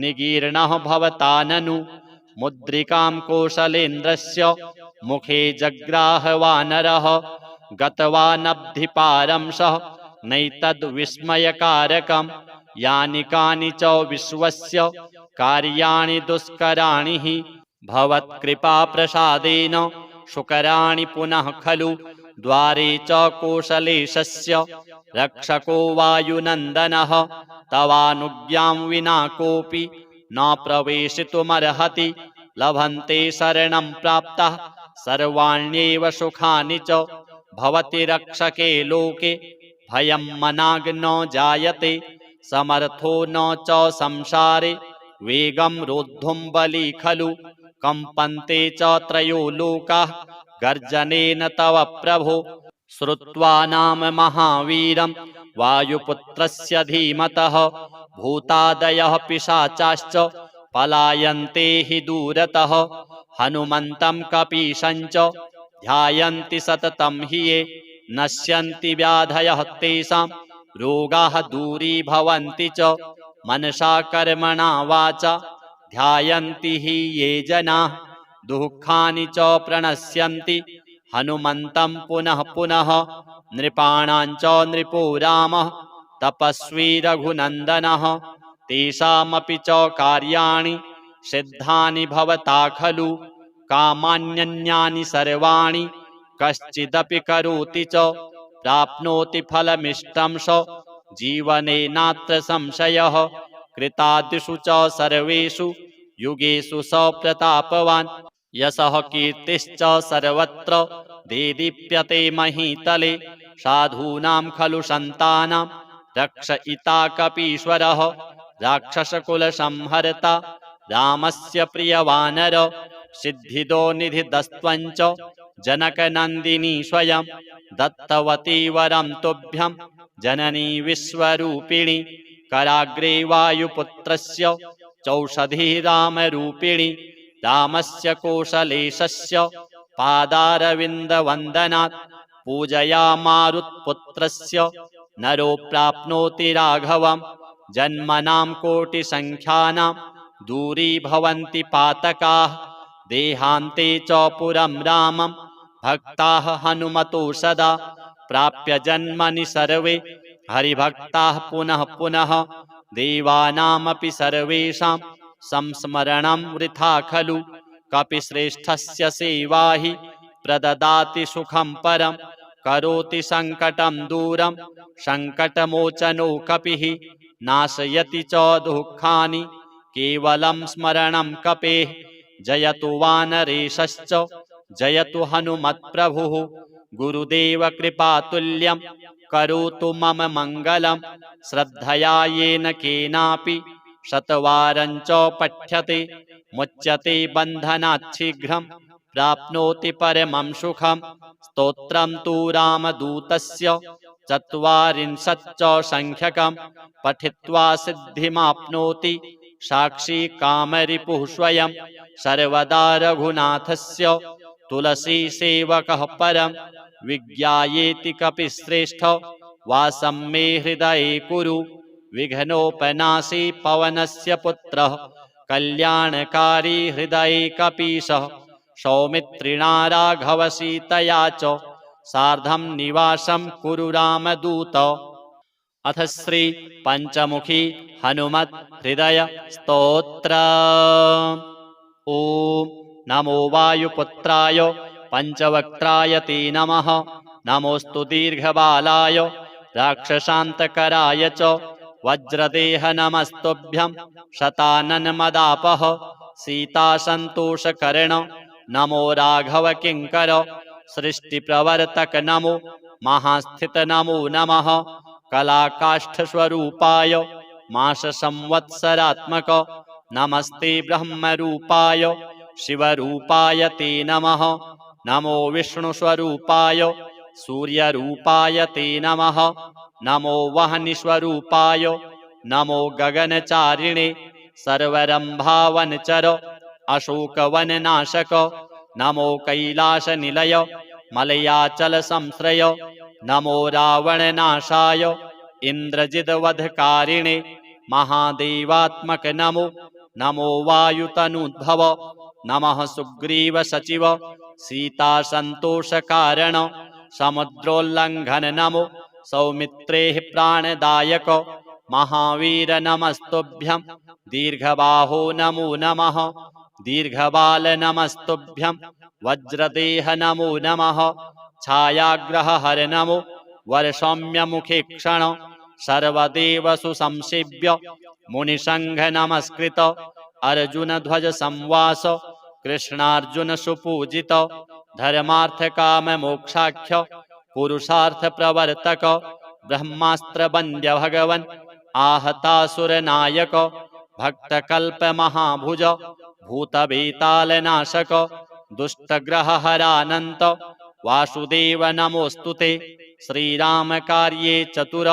निगीर्णः भवता ननु मुद्रिकां कौशलेन्द्रस्य मुखे जग्राह वानरः गतवानब्धिपारं सः नैतद्विस्मयकारकं यानि कानि च विश्वस्य कार्याणि दुष्कराणि हि भवत्कृपाप्रसादेन सुकराणि पुनः खलु द्वारे च कौशलेशस्य रक्षको वायुनन्दनः तवानुज्ञां विना कोऽपि न प्रवेशितुमर्हति लभन्ते शरणं प्राप्तः सर्वाण्येव सुखानि च भवति रक्षके लोके भयं मनाग् न जायते समर्थो न च संसारे वेगं रोद्धुं बली खलु कम्पन्ते च त्रयो लोकाः गर्जनेन तव प्रभो श्रुत्वा नाम महावीरं वायुपुत्रस्य धीमतः भूतादयः पिशाचाश्च पलायन्ते हि दूरतः हनुमन्तं कपीशं च ध्यायन्ति सततं हि ये नश्यन्ति व्याधयः तेषां रोगाः दूरीभवन्ति च मनसा कर्मणा वाचा ध्यायन्ति हि ये जनाः दुःखानि च प्रणश्यन्ति हनुमन्तं पुनः पुनः नृपाणां च नृपो रामः तपस्वी रघुनन्दनः तेषामपि च कार्याणि सिद्धानि भवता खलु कामान्यन्यानि सर्वाणि कश्चिदपि करोति च प्राप्नोति फलमिष्टं स जीवने नात्र संशयः कृतादिषु च सर्वेषु युगेषु स प्रतापवान् यशः कीर्तिश्च सर्वत्र देदीप्यते महीतले साधूनां खलु सन्तानां रक्षयिता कपीश्वरः राक्षसकुलसंहर्ता रामस्य प्रियवानर सिद्धिदो निधिदस्त्वञ्च जनकनन्दिनी स्वयं दत्तवती वरं तुभ्यं जननी विश्वरूपिणी कराग्रे वायुपुत्रस्य चौषधी रामरूपिणी रामस्य कौशलेशस्य पादारविन्दवन्दनात् पूजया मारुत्पुत्रस्य नरो प्राप्नोति राघवम् जन्मनां कोटिसंख्यानां दूरीभवन्ति पातकाः देहान्ते च पुरं रामं भक्ताः हनुमतो सदा प्राप्य जन्मनि सर्वे हरिभक्ताः पुनः पुनः देवानामपि सर्वेषां संस्मरणं वृथा खलु कपिश्रेष्ठस्य सेवा हि प्रददाति सुखं परं करोति संकटं दूरं संकटमोचनो कपिः नाशयति च दुःखानि केवलं स्मरणं कपेः जयतु वानरेशश्च जयतु हनुमत्प्रभुः गुरुदेव कृपातुल्यं करोतु मम मङ्गलं श्रद्धया येन केनापि शतवारं च पठ्यते मुच्यते बन्धनात् शीघ्रं प्राप्नोति परमं सुखं स्तोत्रं तु रामदूतस्य चत्वारिंशच्च संख्यकं पठित्वा सिद्धिमाप्नोति साक्षी कामरिपुः स्वयं सर्वदा रघुनाथस्य तुलसी सेवकः परं विज्ञायेति कपिश्रेष्ठ वासं मे हृदये कुरु विघ्नोपनाशी पवनस्य पुत्रः कल्याणकारी हृदये कपीशः सौमित्रिणा राघवसीतया च सार्धं निवासं कुरु रामदूत। अथ श्री पंचमुखी हनुमत् हृदय स्तोत्र। ओम नमो वायुपुत्राय पंचवक्त्राय ते नमः। नमोस्तु दीर्घबालाय राक्षसान्तकराय च वज्रदेह नमस्तुभ्यं शताननमदापः सीतासन्तोषकर्ण नमो राघव किङ्कर सृष्टिप्रवर्तक नमो महास्थित नमो नमः कलाकाष्ठस्वरूपाय माससंवत्सरात्मक नमस्ते ब्रह्मरूपाय शिवरूपाय ते नमः। नमो विष्णुस्वरूपाय सूर्यरूपाय ते नमः। नमो वह्निस्वरूपाय नमो गगनचारिणे सर्वरम्भावनचर अशोकवननाशक नमो कैलासनिलय मलयाचलसंश्रय नमो रावणनाशाय इन्द्रजिद्वधकारिणे महादेवात्मक नमो नमो वायुतनुद्भव नमः सुग्रीवसचिव सीतासन्तोषकारण समुद्रोल्लङ्घन नमो सौमित्रेः प्राणदायक महावीर नमस्तुभ्यं दीर्घबाहो नमो नमः दीर्घबाल नमस्तुभ्यं वज्रदेह नमो नमः छायाग्रहहर नमो वरसौम्यमुखे क्षण सर्वदेवसु संसेव्य मुनिसंघ नमस्कृत अर्जुन ध्वज संवास कृष्णार्जुन सुपूजित धर्मार्थ काम मोक्षाख्य पुरुषार्थ प्रवर्तक ब्रह्मास्त्र वन्द्य भगवन् आहतासुर नायक भक्तकल्प महाभुज भूतवेतालनाशक दुष्टग्रहहरानन्त वासुदेव नमोस्तुते श्रीराम कार्ये चतुर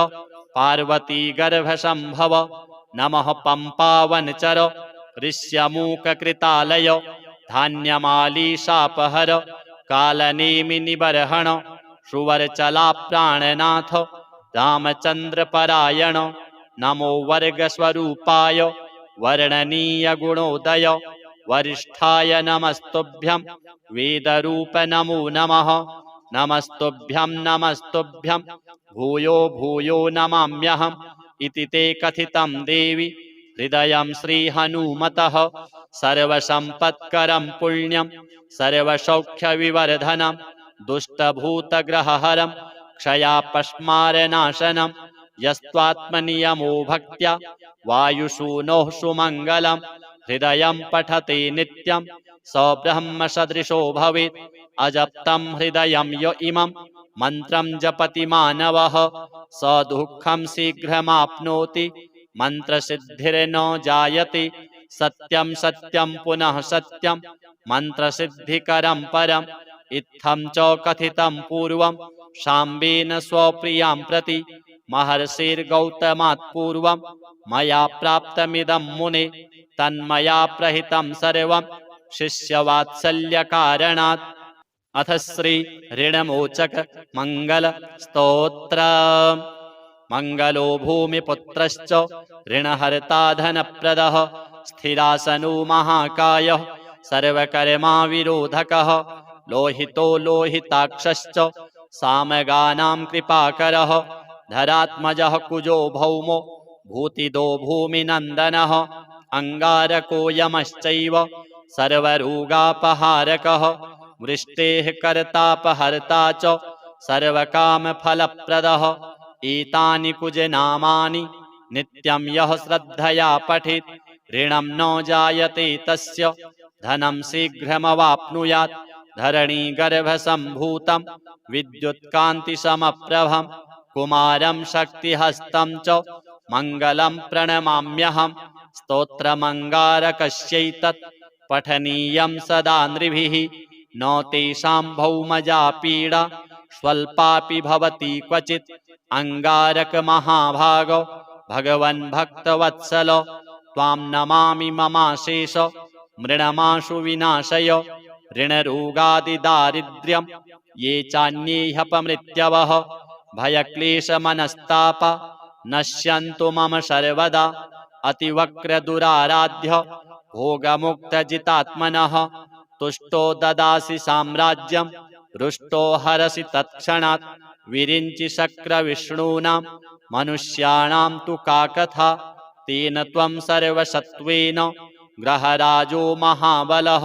पार्वती गर्भसंभव नमः पंपावनचर ऋष्यमूककृतालय धान्यमाली शापहर कालनेमिनिबर्हण सुवरचला प्राणनाथ रामचन्द्रपरायण नमो वर्गस्वरूपाय वर्णनीय गुणोदय वरिष्ठाय नमस्तुभ्यं वेदरूप नमो नमः नमस्तुभ्यं नमस्तुभ्यं भूयो भूयो नमाम्यहम् इति ते कथितं देवि हृदयं श्रीहनुमतः सर्वसम्पत्करं पुण्यं सर्वसौख्यविवर्धनं दुष्टभूतग्रहहरं क्षयापस्मारनाशनं यस्त्वात्मनियमो भक्त्या वायुसूनोः सुमङ्गलं हृदयं पठते नित्यं स ब्रह्मसदृशो भवेत् अजप्तं हृदयं य इमं मन्त्रं जपति मानवः स दुःखं शीघ्रमाप्नोति मन्त्रसिद्धिर्न जायते सत्यं सत्यं पुनः सत्यं मन्त्रसिद्धिकरं परम् इत्थं च कथितं पूर्वं शाम्बेन स्वप्रियां प्रति महर्षिर्गौतमात् पूर्वं मया प्राप्तमिदं मुने तन्मया प्रहितं सर्वं शिष्यवात्सल्यकारणात् अथ श्री ऋणमोचक मंगल स्तोत्र। मंगलो भूमिपुत्रश्च ऋणहर्ता धनप्रदः स्थिरासनो महाकायः सर्वकर्मा विरोधकः लोहितो लोहिताक्षश्च सामगानां कृपाकरः धरात्मजः कुजो भौमो भूतिदो भूमिनन्दनः अंगारको यमश्चैव सर्वरोगापहारकः वृष्टेः कर्तापहर्ता च सर्वकामफलप्रदः एतानि कुजनामानि नित्यं यः श्रद्धया पठेत् ऋणं न जायते तस्य धनं शीघ्रमवाप्नुयात् धरणीगर्भसम्भूतं विद्युत्कान्तिसमप्रभं कुमारं शक्तिहस्तं च मङ्गलं प्रणमाम्यहम् स्तोत्रमङ्गारकस्यैतत् पठनीयं सदा नृभिः न तेषां भौमजापीडा स्वल्पापि भवति क्वचित् अंगारक महाभाग भगवन् भक्तवत्सल त्वां नमामि ममाशेष मृणमाशु विनाशय ऋणरोगादिदारिद्र्यं ये चान्ये ह्यपमृत्यवः भयक्लेशमनस्ताप नश्यन्तु मम सर्वदा अतिवक्रदुराराध्य भोगमुक्तजितात्मनः तुष्टो ददासि साम्राज्यं रुष्टो हरसि तत्क्षणात् विरिञ्चि शक्रविष्णूनां मनुष्याणां तु का कथा तेन त्वं सर्वसत्त्वेन ग्रहराजो महाबलः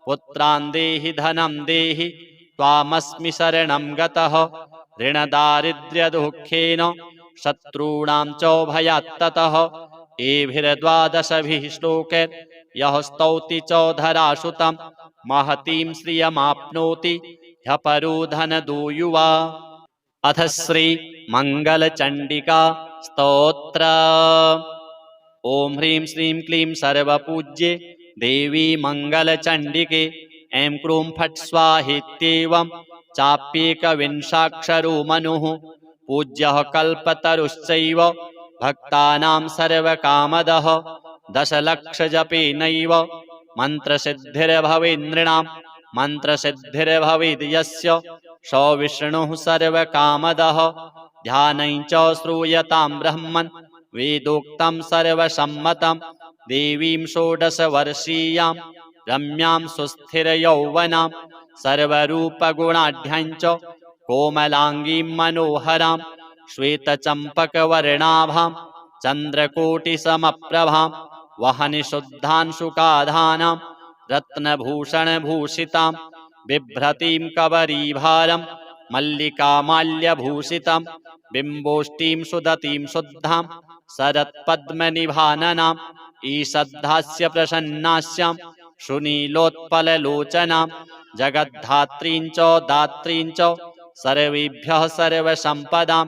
पुत्रान् देहि धनं देहि त्वामस्मि शरणं गतः ऋणदारिद्र्यदुःखेन शत्रूणां च भयात्ततः एभिर्द्वादशभिः श्लोकैः यः स्तौति च धरासुतं महतीं श्रियमाप्नोति ह्यपरो धनदो युवा। अथ श्री मंगलचंडिका स्तोत्र। ओम ह्रीं श्रीं क्लीं सर्वपूज्ये देवी मंगलचंडिके ऐं क्रूं फट् स्वाहेत्येवं चाप्येकविंशाक्षरो मनुः पूज्यः कल्पतरुश्चैव भक्तानां सर्वकामदः दशलक्षजपेनैव मन्त्रसिद्धिर्भवेन्द्रिणां मन्त्रसिद्धिर्भवेद् यस्य स विष्णुः सर्वकामदः ध्यानं च श्रूयतां ब्रह्मन् वेदोक्तं सर्वसम्मतं देवीं षोडशवर्षीयां रम्यां सुस्थिरयौवनां सर्वरूपगुणाढ्यां च कोमलाङ्गीं मनोहरां श्वेतचम्पकवर्णाभां चन्द्रकोटिसमप्रभां वहनिशुद्धांशुकाधानां रत्नभूषणभूषितां बिभ्रतीं कबरीभारं मल्लिकामाल्यभूषितं बिम्बोष्टीं सुदतीं शुद्धां शरत्पद्मनिभाननां ईषद्धास्य प्रसन्नास्यां सुनीलोत्पललोचनां जगद्धात्रीं च दात्रीं च सर्वेभ्यः सर्वसम्पदां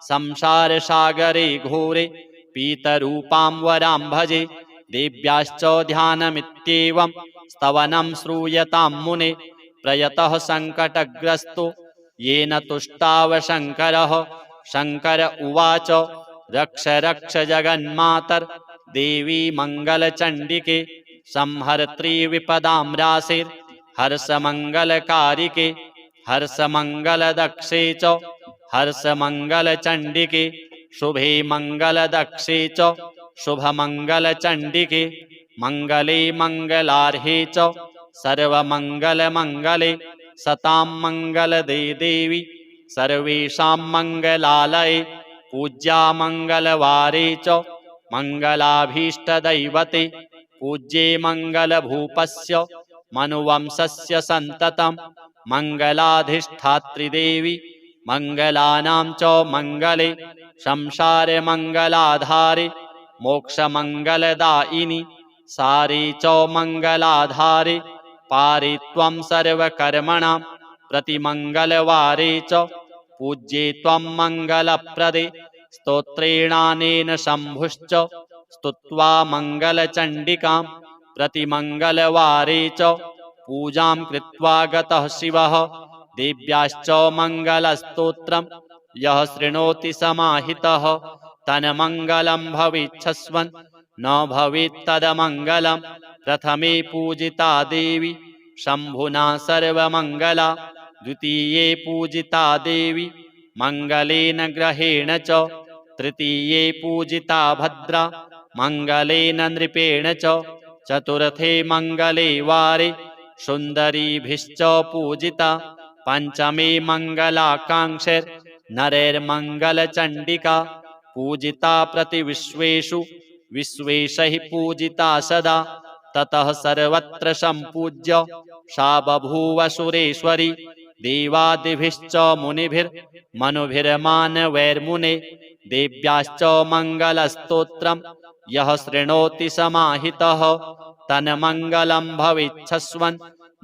संसारसागरे घोरे पीतरूपां वरां भजे देव्याश्च ध्यानमित्येवं स्तवनं श्रूयतां मुने प्रयतः सङ्कटग्रस्तो येन तुष्टाव शङ्करः शङ्कर उवाच रक्ष रक्ष जगन्मातर् देवी मङ्गलचण्डिके संहर्त्री विपदां राशिर् हर्षमङ्गलकारिके हर्षमङ्गलदक्षे च हर्षमङ्गलचण्डिके शुभे मङ्गलदक्षे च शुभमङ्गलचण्डिके मङ्गले मङ्गलार्हे च सर्वमङ्गलमङ्गले सतां मङ्गलदे देवी सर्वेषां मङ्गलालये पूज्या मङ्गलवारे च मङ्गलाभीष्टदैवते पूज्ये मङ्गलभूपस्य मनुवंशस्य सन्ततं मङ्गलाधिष्ठात्रिदेवी मङ्गलानां च मङ्गले संसारे मङ्गलाधारे मोक्षमङ्गलदायिनि सारे च मङ्गलाधारे पारे त्वं सर्वकर्मणां प्रतिमङ्गलवारे च पूज्ये त्वं मङ्गलप्रदे स्तोत्रेणानेन शम्भुश्च स्तुत्वा मङ्गलचण्डिकां प्रतिमङ्गलवारे च पूजां कृत्वा गतः शिवः देव्याश्च मङ्गलस्तोत्रं यः शृणोति समाहितः तन्मङ्गलं भवेच्छस्वन् न भवेत् तदमङ्गलं प्रथमे पूजिता देवी शम्भुना सर्वमङ्गला द्वितीये पूजिता देवी मङ्गलेन ग्रहेण च तृतीये पूजिता भद्रा मङ्गलेन नृपेण च चतुर्थे मङ्गले वारे सुन्दरीभिश्च पूजिता पंचमे मङ्गलाकाङ्क्षैर्नरैर्मङ्गलचण्डिका पूजिता प्रतिविश्वेषु विश्वेशैः पूजिता सदा ततः सर्वत्र सम्पूज्य सा बभूव सुरेश्वरी देवादिभिश्च मुनिभिर्मनुभिर्मानवैर्मुने देव्याश्च मङ्गलस्तोत्रम् यः शृणोति समाहितः तन्मङ्गलं भवेच्छस्वन्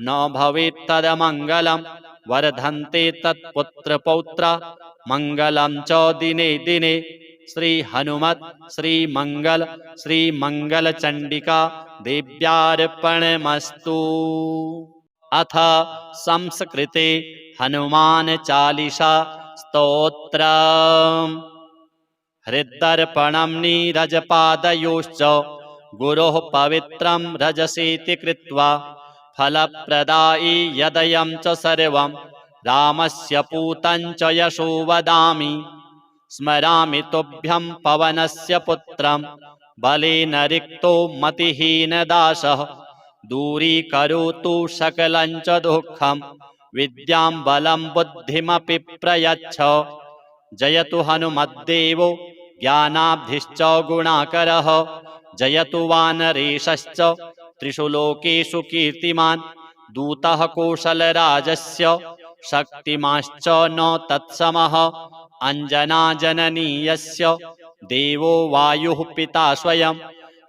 न भवेत् तदमङ्गलं वर्धन्ते तत्पुत्रपौत्रा मङ्गलं च दिने दिने श्री हनुमत् श्री मंगल चंडिका देव्यार्पणमस्तु। अथ संस्कृते हनुमान चालीसा स्तोत्रम्। हृदर्पणं नीरजपादयोश्च गुरोः पवित्रं रजसेति कृत्वा फलप्रदायि यदयं च सर्वं रामस्य पूतं च यशो वदामि। स्मरामि तुभ्यं पवनस्य पुत्रं बलेन रिक्तो मतिहीनदासः दूरीकरोतु सकलं च दुःखं विद्यां बलं बुद्धिमपि प्रयच्छ। जयतु हनुमद्देवो ज्ञानाब्धिश्च गुणाकरः जयतु वानरेशश्च त्रिषु लोकेषु कीर्तिमान् दूतः कौशलराजस्य शक्तिमाश्च न तत्समः। अंजनाजननीयस्य देवो वायुः पिता स्वयं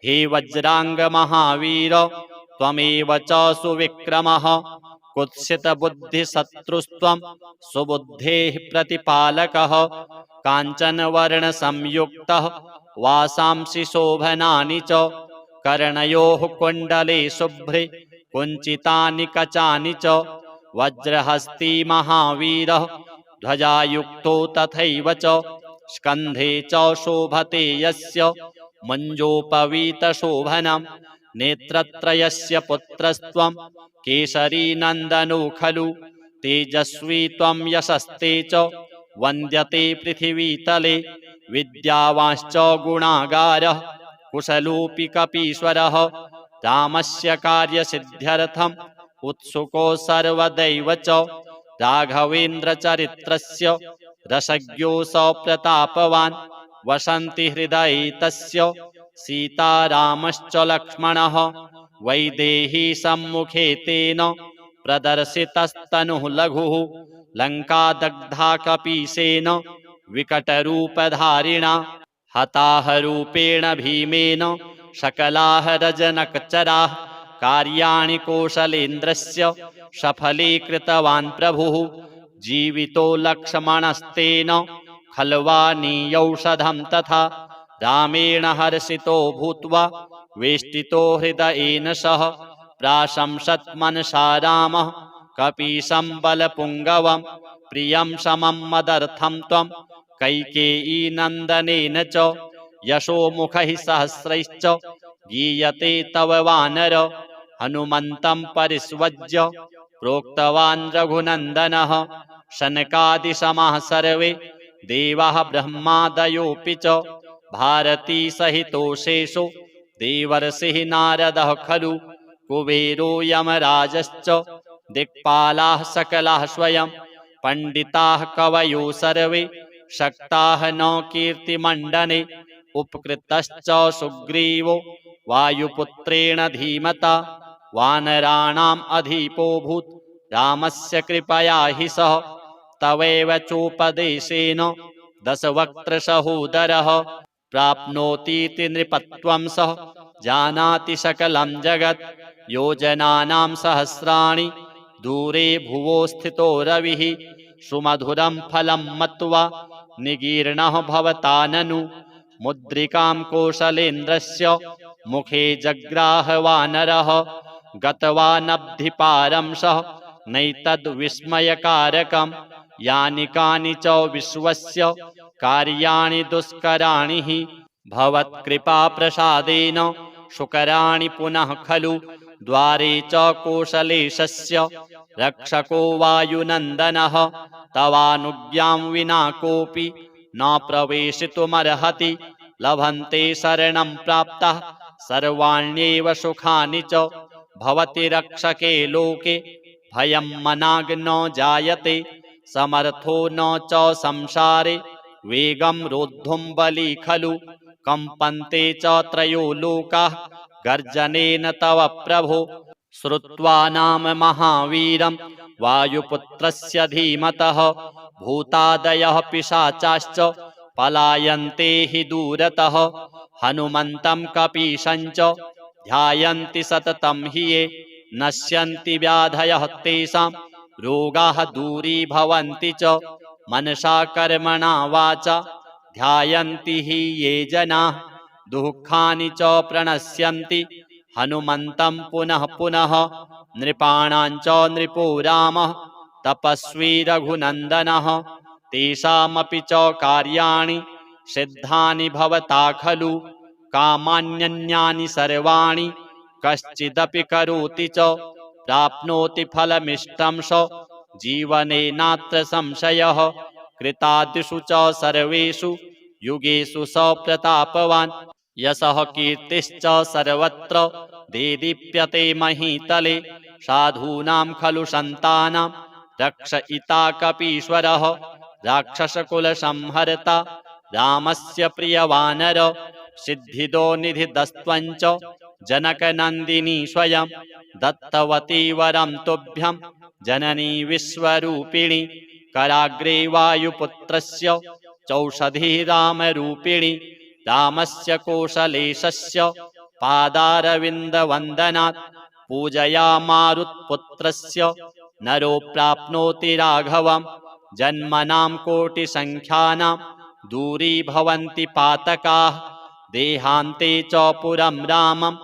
हे वज्रांगमहावीर त्वमेव च सुविक्रमः। कुत्सितबुद्धिशत्रुस्त्वं सुबुद्धेः प्रतिपालकः काञ्चनवर्णसंयुक्तः वासांसि शोभनानि च कर्णयोः कुण्डले शुभ्रे कुञ्चितानि कचानि च वज्रहस्ती महावीरः ध्वजायुक्तो तथैव च स्कन्धे च शोभते यस्य मञ्जोपवीतशोभनं नेत्रत्रयस्य पुत्रस्त्वं केसरी नन्दनो खलु तेजस्वी त्वं यशस्ते च वन्द्यते पृथिवीतले विद्यावांश्च गुणागारः कुशलोऽपि कपीश्वरः रामस्य कार्यसिद्ध्यर्थम् उत्सुको सर्वदैव च राघवेन्द्रचरित्रस्य रसज्ञो सप्रतापवान् वसन्ति हृदये तस्य सीतारामश्च लक्ष्मणः। वैदेही सम्मुखे तेन प्रदर्शितस्तनुः लघुः लङ्का दग्धा कपीसेन विकटरूपधारिणा हताः रूपेण भीमेन सकलाः रजनकचराः कार्याणि कौशलेन्द्रस्य सफले कृतवान् प्रभुः। जीवितो लक्ष्मणस्तेन खल्वानीयौषधं तथा रामेण हर्षितो भूत्वा वेष्टितो हृदयेन सह प्राशंसत् मनसा रामः कपीशं बलपुङ्गवं प्रियं समं मदर्थं त्वं कैकेयीनन्दनेन च यशोमुखैः सहस्रैश्च गीयते तव वानर। हनुमन्तं परिष्वज्य प्रोक्तवान् रघुनन्दनः शनकादिसमाः सर्वे देवाः ब्रह्मादयोऽपि च भारती सहितो शेषो देवर्षिः नारदः खलु कुबेरो यमराजश्च दिक्पालाः सकलाः स्वयं पंडिताः कवयो सर्वे शक्ताः न कीर्तिमण्डने उपकृतश्च सुग्रीवो वायुपुत्रेण धीमता वानराणाम् अधिपोऽभूत् रामस्य कृपया हि सः तवैव चोपदेशेन दशवक्त्रसहोदरः प्राप्नोतीति नृपत्वं सः जानाति सकलं जगत् योजनानां सहस्राणि दूरे भुवो स्थितो रविः सुमधुरं फलं मत्वा निगीर्णः भवता ननु मुद्रिकां कौशलेन्द्रस्य मुखे जग्राह वानरः गतवानब्धिपारं सः नैतद्विस्मयकारकं यानि कानि च विश्वस्य कार्याणि दुष्कराणि हि भवत्कृपाप्रसादेन सुकराणि पुनः खलु द्वारे च कोशलेशस्य रक्षको वायुनन्दनः तवानुज्ञां विना कोऽपि न प्रवेशितुमर्हति लभन्ते शरणं प्राप्तः सर्वाण्येव सुखानि च भवति रक्षके लोके भयं मनाग् न जायते समर्थो न च संसारे वेगं रोद्धुं बली खलु कम्पन्ते च त्रयो लोकाः गर्जनेन तव प्रभो श्रुत्वा नाम महावीरं वायुपुत्रस्य धीमतः भूतादयः पिशाचाश्च पलायन्ते हि दूरतः हनुमन्तं कपीशं च ध्यायन्ति सततं हि ये नश्यन्ति व्याधयः तेषां रोगाः दूरीभवन्ति च मनसा कर्मणा वाचा ध्यायन्ति हि ये जनाः दुःखानि च प्रणश्यन्ति हनुमन्तं पुनः पुनः नृपाणां च नृपो रामः तपस्वी रघुनन्दनः तेषामपि च कार्याणि सिद्धानि भवता खलु कामान्यन्यानि सर्वाणि कश्चिदपि करोति च प्राप्नोति फलमिष्टं स जीवने नात्र संशयः कृतादिषु च सर्वेषु युगेषु स प्रतापवान् यशः कीर्तिश्च सर्वत्र देदीप्यते महीतले साधूनां खलु सन्तानां रक्षयिता कपीश्वरः राक्षसकुलसंहर्ता रामस्य प्रियवानर सिद्धिदो निधिदस्त्वञ्च जनकनन्दिनी स्वयं दत्तवती वरं तुभ्यं जननी विश्वरूपिणी कराग्रे वायुपुत्रस्य चौषधी रामरूपिणी रामस्य कोशलेशस्य पादारविन्दवन्दनात् पूजया मारुत्पुत्रस्य नरो प्राप्नोति राघवं जन्मनां कोटिसङ्ख्यानां दूरीभवन्ति पातकाः देहान्ते च पुरं रामं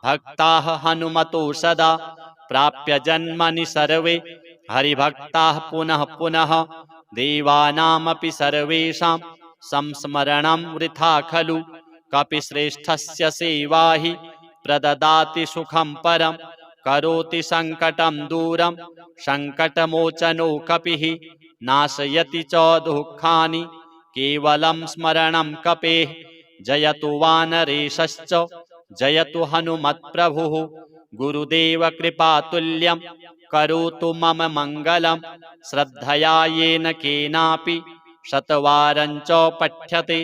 भक्ताः हनुमतो सदा प्राप्य जन्मनि सर्वे हरिभक्ताः पुनः पुनः देवानामपि सर्वेषां संस्मरणं वृथा खलु कपिश्रेष्ठस्य सेवा हि प्रददाति सुखं परं करोति सङ्कटं दूरं सङ्कटमोचनो कपिः नाशयति च दुःखानि केवलं स्मरणं कपेः जयतु वानरेशश्च जयतु हनुमत्प्रभुः गुरुदेव कृपातुल्यं करोतु मम मङ्गलं श्रद्धया येन केनापि शतवारं च पठ्यते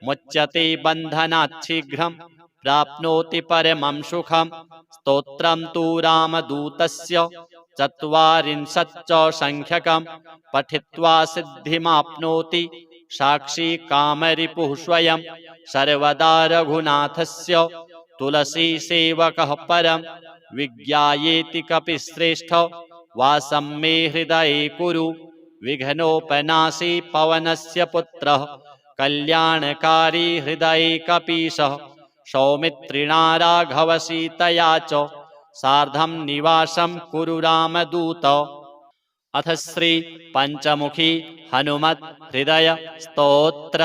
मुच्यते बन्धनात् शीघ्रं प्राप्नोति परमं सुखं स्तोत्रं तु रामदूतस्य चत्वारिंशच्च संख्यकं पठित्वा सिद्धिमाप्नोति साक्षी कामरिपुः स्वयं सर्वदा रघुनाथस्य तुलसी सेवकः परं विज्ञायेति कपिश्रेष्ठ वासं मे हृदये कुरु विघ्नोपनाशी पवनस्य पुत्रः कल्याणकारी हृदये कपीशः सौमित्रिणा राघवसीतया च सार्धं निवासं कुरु रामदूत। अथ श्री पंचमुखी हनुमत हृदय स्तोत्र।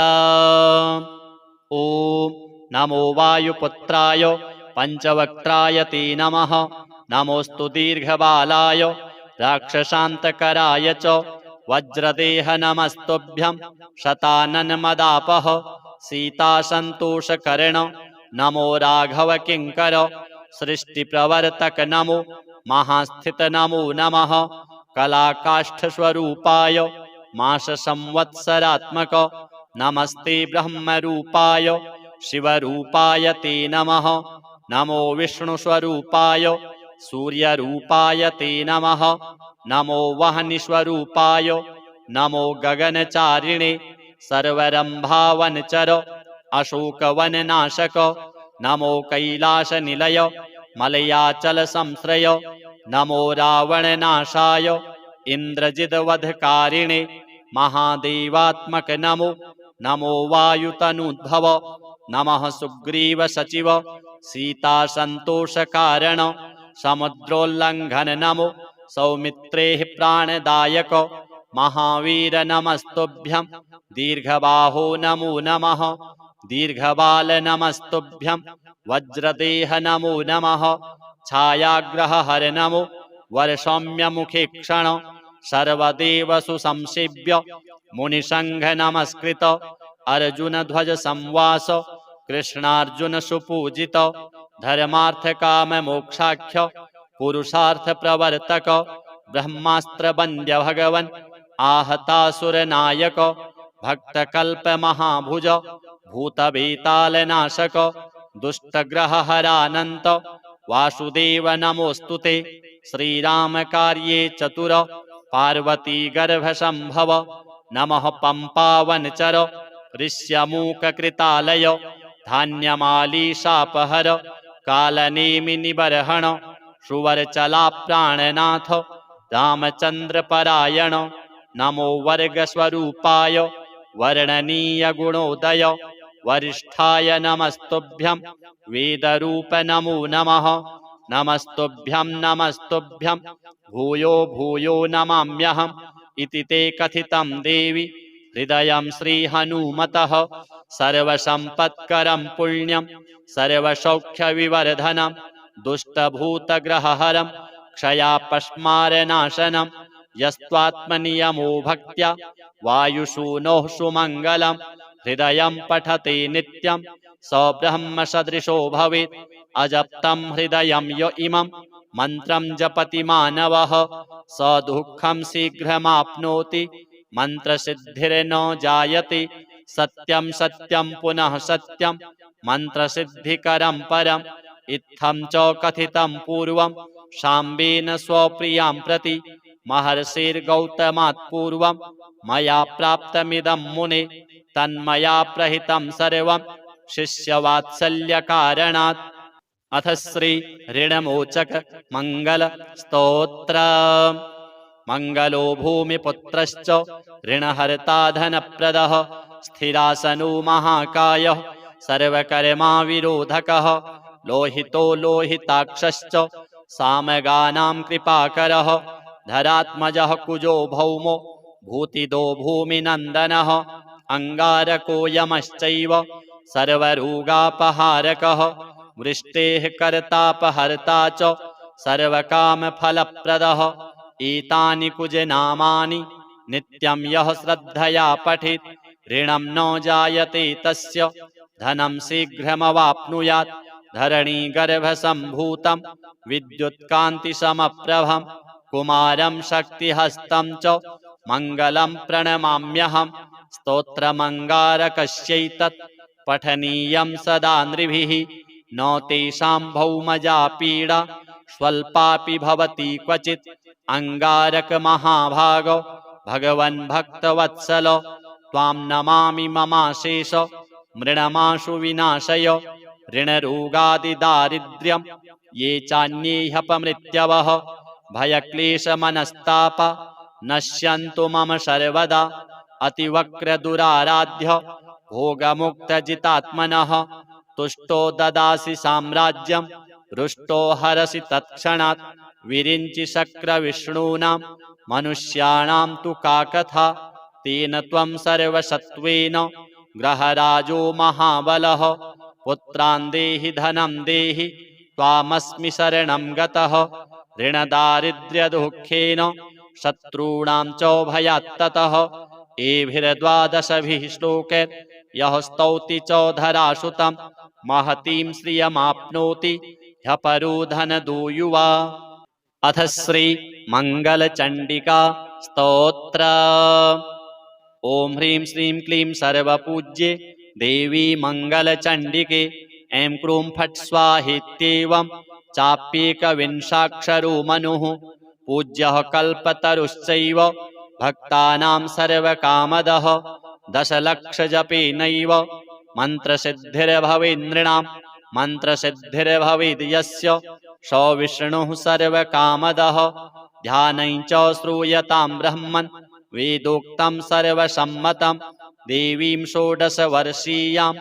ओम नमो वायुपुत्राय पंचवक्त्राय ते नमः। नमोस्तु दीर्घबालाय राक्षसान्तकराय च वज्रदेह नमस्तुभ्यं शताननमदापः सीतासन्तोषकर्ण नमो राघव किङ्कर सृष्टिप्रवर्तक नमो महास्थित नमो नमः कलाकाष्ठस्वरूपाय माससंवत्सरात्मक नमस्ते ब्रह्मरूपाय शिवरूपाय ते नमः। नमो विष्णुस्वरूपाय सूर्यरूपाय ते नमः। नमो वह्निस्वरूपाय नमो गगनचारिणे सर्वरम्भावनचर अशोकवननाशक नमो कैलासनिलय मलयाचलसंश्रय नमो रावणनाशाय इन्द्रजिद्वधकारिणे महादेवात्मक नमो नमो वायुतनुद्भव नमः सुग्रीवसचिव सीतासन्तोषकारण समुद्रोल्लङ्घन नमो सौमित्रेः प्राणदायक महावीर नमस्तुभ्यं दीर्घबाहो नमो नमः दीर्घबाल नमस्तुभ्यं वज्रदेह नमो नमः छायाग्रहहर नमो वर्षौम्यमुखे क्षण सर्वदेवसु संसेव्य मुनिसंघ नमस्कृत अर्जुन ध्वज संवास कृष्णार्जुन सुपूजित धर्मार्थ काम मोक्षाख्य पुरुषार्थ प्रवर्तक ब्रह्मास्त्र वन्द्य भगवन आहतासुर नायक भक्त कल्प महाभुज भूत बेताल नाशक दुष्ट ग्रह हरानंत वासुदेव नमोस्तुते श्रीराम कार्ये चतुर पार्वती गर्भ संभव नमः पंपावन चर ऋष्यमूक कृतालय धान्यमाली शापहर कालनेमि निबर्हण सुवरचला प्राणनाथ रामचंद्र परायण नमो वर्ग स्वरूपाय वर्णनीय गुणोदय वरिष्ठाय नमस्तुभ्यं वेदरूप नमो नमः नमस्तुभ्यं नमस्तुभ्यं भूयो भूयो नमाम्यहम् इति ते कथितं देवी हृदयं श्रीहनुमतः सर्वसम्पत्करं पुण्यं सर्वसौख्यविवर्धनं दुष्टभूतग्रहहरं क्षयापस्मारनाशनं यस्त्वात्मनियमो भक्त्या वायुसूनोः सुमङ्गलं हृदयं पठते नित्यं स ब्रह्म सदृशो भवेत् अजप्तं हृदयं य इमं मन्त्रं जपति मानवः स दुःखं शीघ्रमाप्नोति मन्त्रसिद्धिर्न जायते सत्यं सत्यं पुनः सत्यं मन्त्रसिद्धिकरं परम् इत्थं च कथितं पूर्वं शाम्बेन स्वप्रियां प्रति महर्षिर्गौतमात् पूर्वं मया प्राप्तमिदं मुने तन्मया प्रहितं सर्वं शिष्यवात्सल्यकारणात्। अथ श्री ऋणमोचक मंगल स्तोत्र। मंगलो भूमिपुत्रश्च ऋणहर्ता धनप्रदः स्थिरासनो महाकायः सर्वकर्मा विरोधकः लोहितो लोहिताक्षश्च सामगानां कृपाकरः धरात्मजः कुजो भौमो भूतिदो भूमिनन्दनः अंगारको यमश्चैव सर्वरोगापहारकः वृष्टेः कर्तापहर्ता च सर्वकामफलप्रदः एतानि कुजनामानि नित्यं यः श्रद्धया पठेत् ऋणं न जायते तस्य धनं शीघ्रमवाप्नुयात् धरणीगर्भसम्भूतं विद्युत्कान्तिसमप्रभं कुमारं शक्तिहस्तं च मङ्गलं प्रणमाम्यहम् स्तोत्रमङ्गारकस्यैतत् पठनीयं सदा नृभिः न तेषां भौमजा पीडा स्वल्पापि भवति क्वचित् अंगारकमहाभाग भगवन् भक्तवत्सल त्वां नमामि ममाशेष मृणमाशु विनाशय ऋणरोगादिदारिद्र्यं ये चान्ये ह्यपमृत्यवः भयक्लेशमनस्ताप नश्यन्तु मम सर्वदा अतिवक्रदुराराध्य भोगमुक्तजितात्मनः तुष्टो ददासि साम्राज्यं रुष्टो हरसि तत्क्षणात् विरिञ्चि शक्रविष्णूनां मनुष्याणां तु का कथा तेन त्वं सर्वसत्त्वेन ग्रहराजो महाबलः पुत्रान् देहि धनं देहि त्वामस्मि शरणं गतः ऋणदारिद्र्यदुःखेन शत्रूणां च भयात्ततः एभिर्द्वादशभिः श्लोकैः यः स्तौति च धरासुतं महतीं श्रियमाप्नोति ह्यपरो धनदो युवा। अथ श्री मंगलचंडिका स्तोत्र। ओम ह्रीं श्रीं क्लीं सर्वपूज्ये देवी मंगलचंडिके ऐं क्रूं फट् स्वाहेत्येवं चाप्येकविंशाक्षरो मनुः पूज्यः कल्पतरुश्चैव भक्तानां सर्वकामदः दशलक्षजपेनैव मन्त्रसिद्धिर्भवेन्नृणां मन्त्रसिद्धिर्भवेद् यस्य स विष्णुः सर्वकामदः ध्यानं च श्रूयतां ब्रह्मन् वेदोक्तं सर्वसम्मतं देवीं षोडशवर्षीयां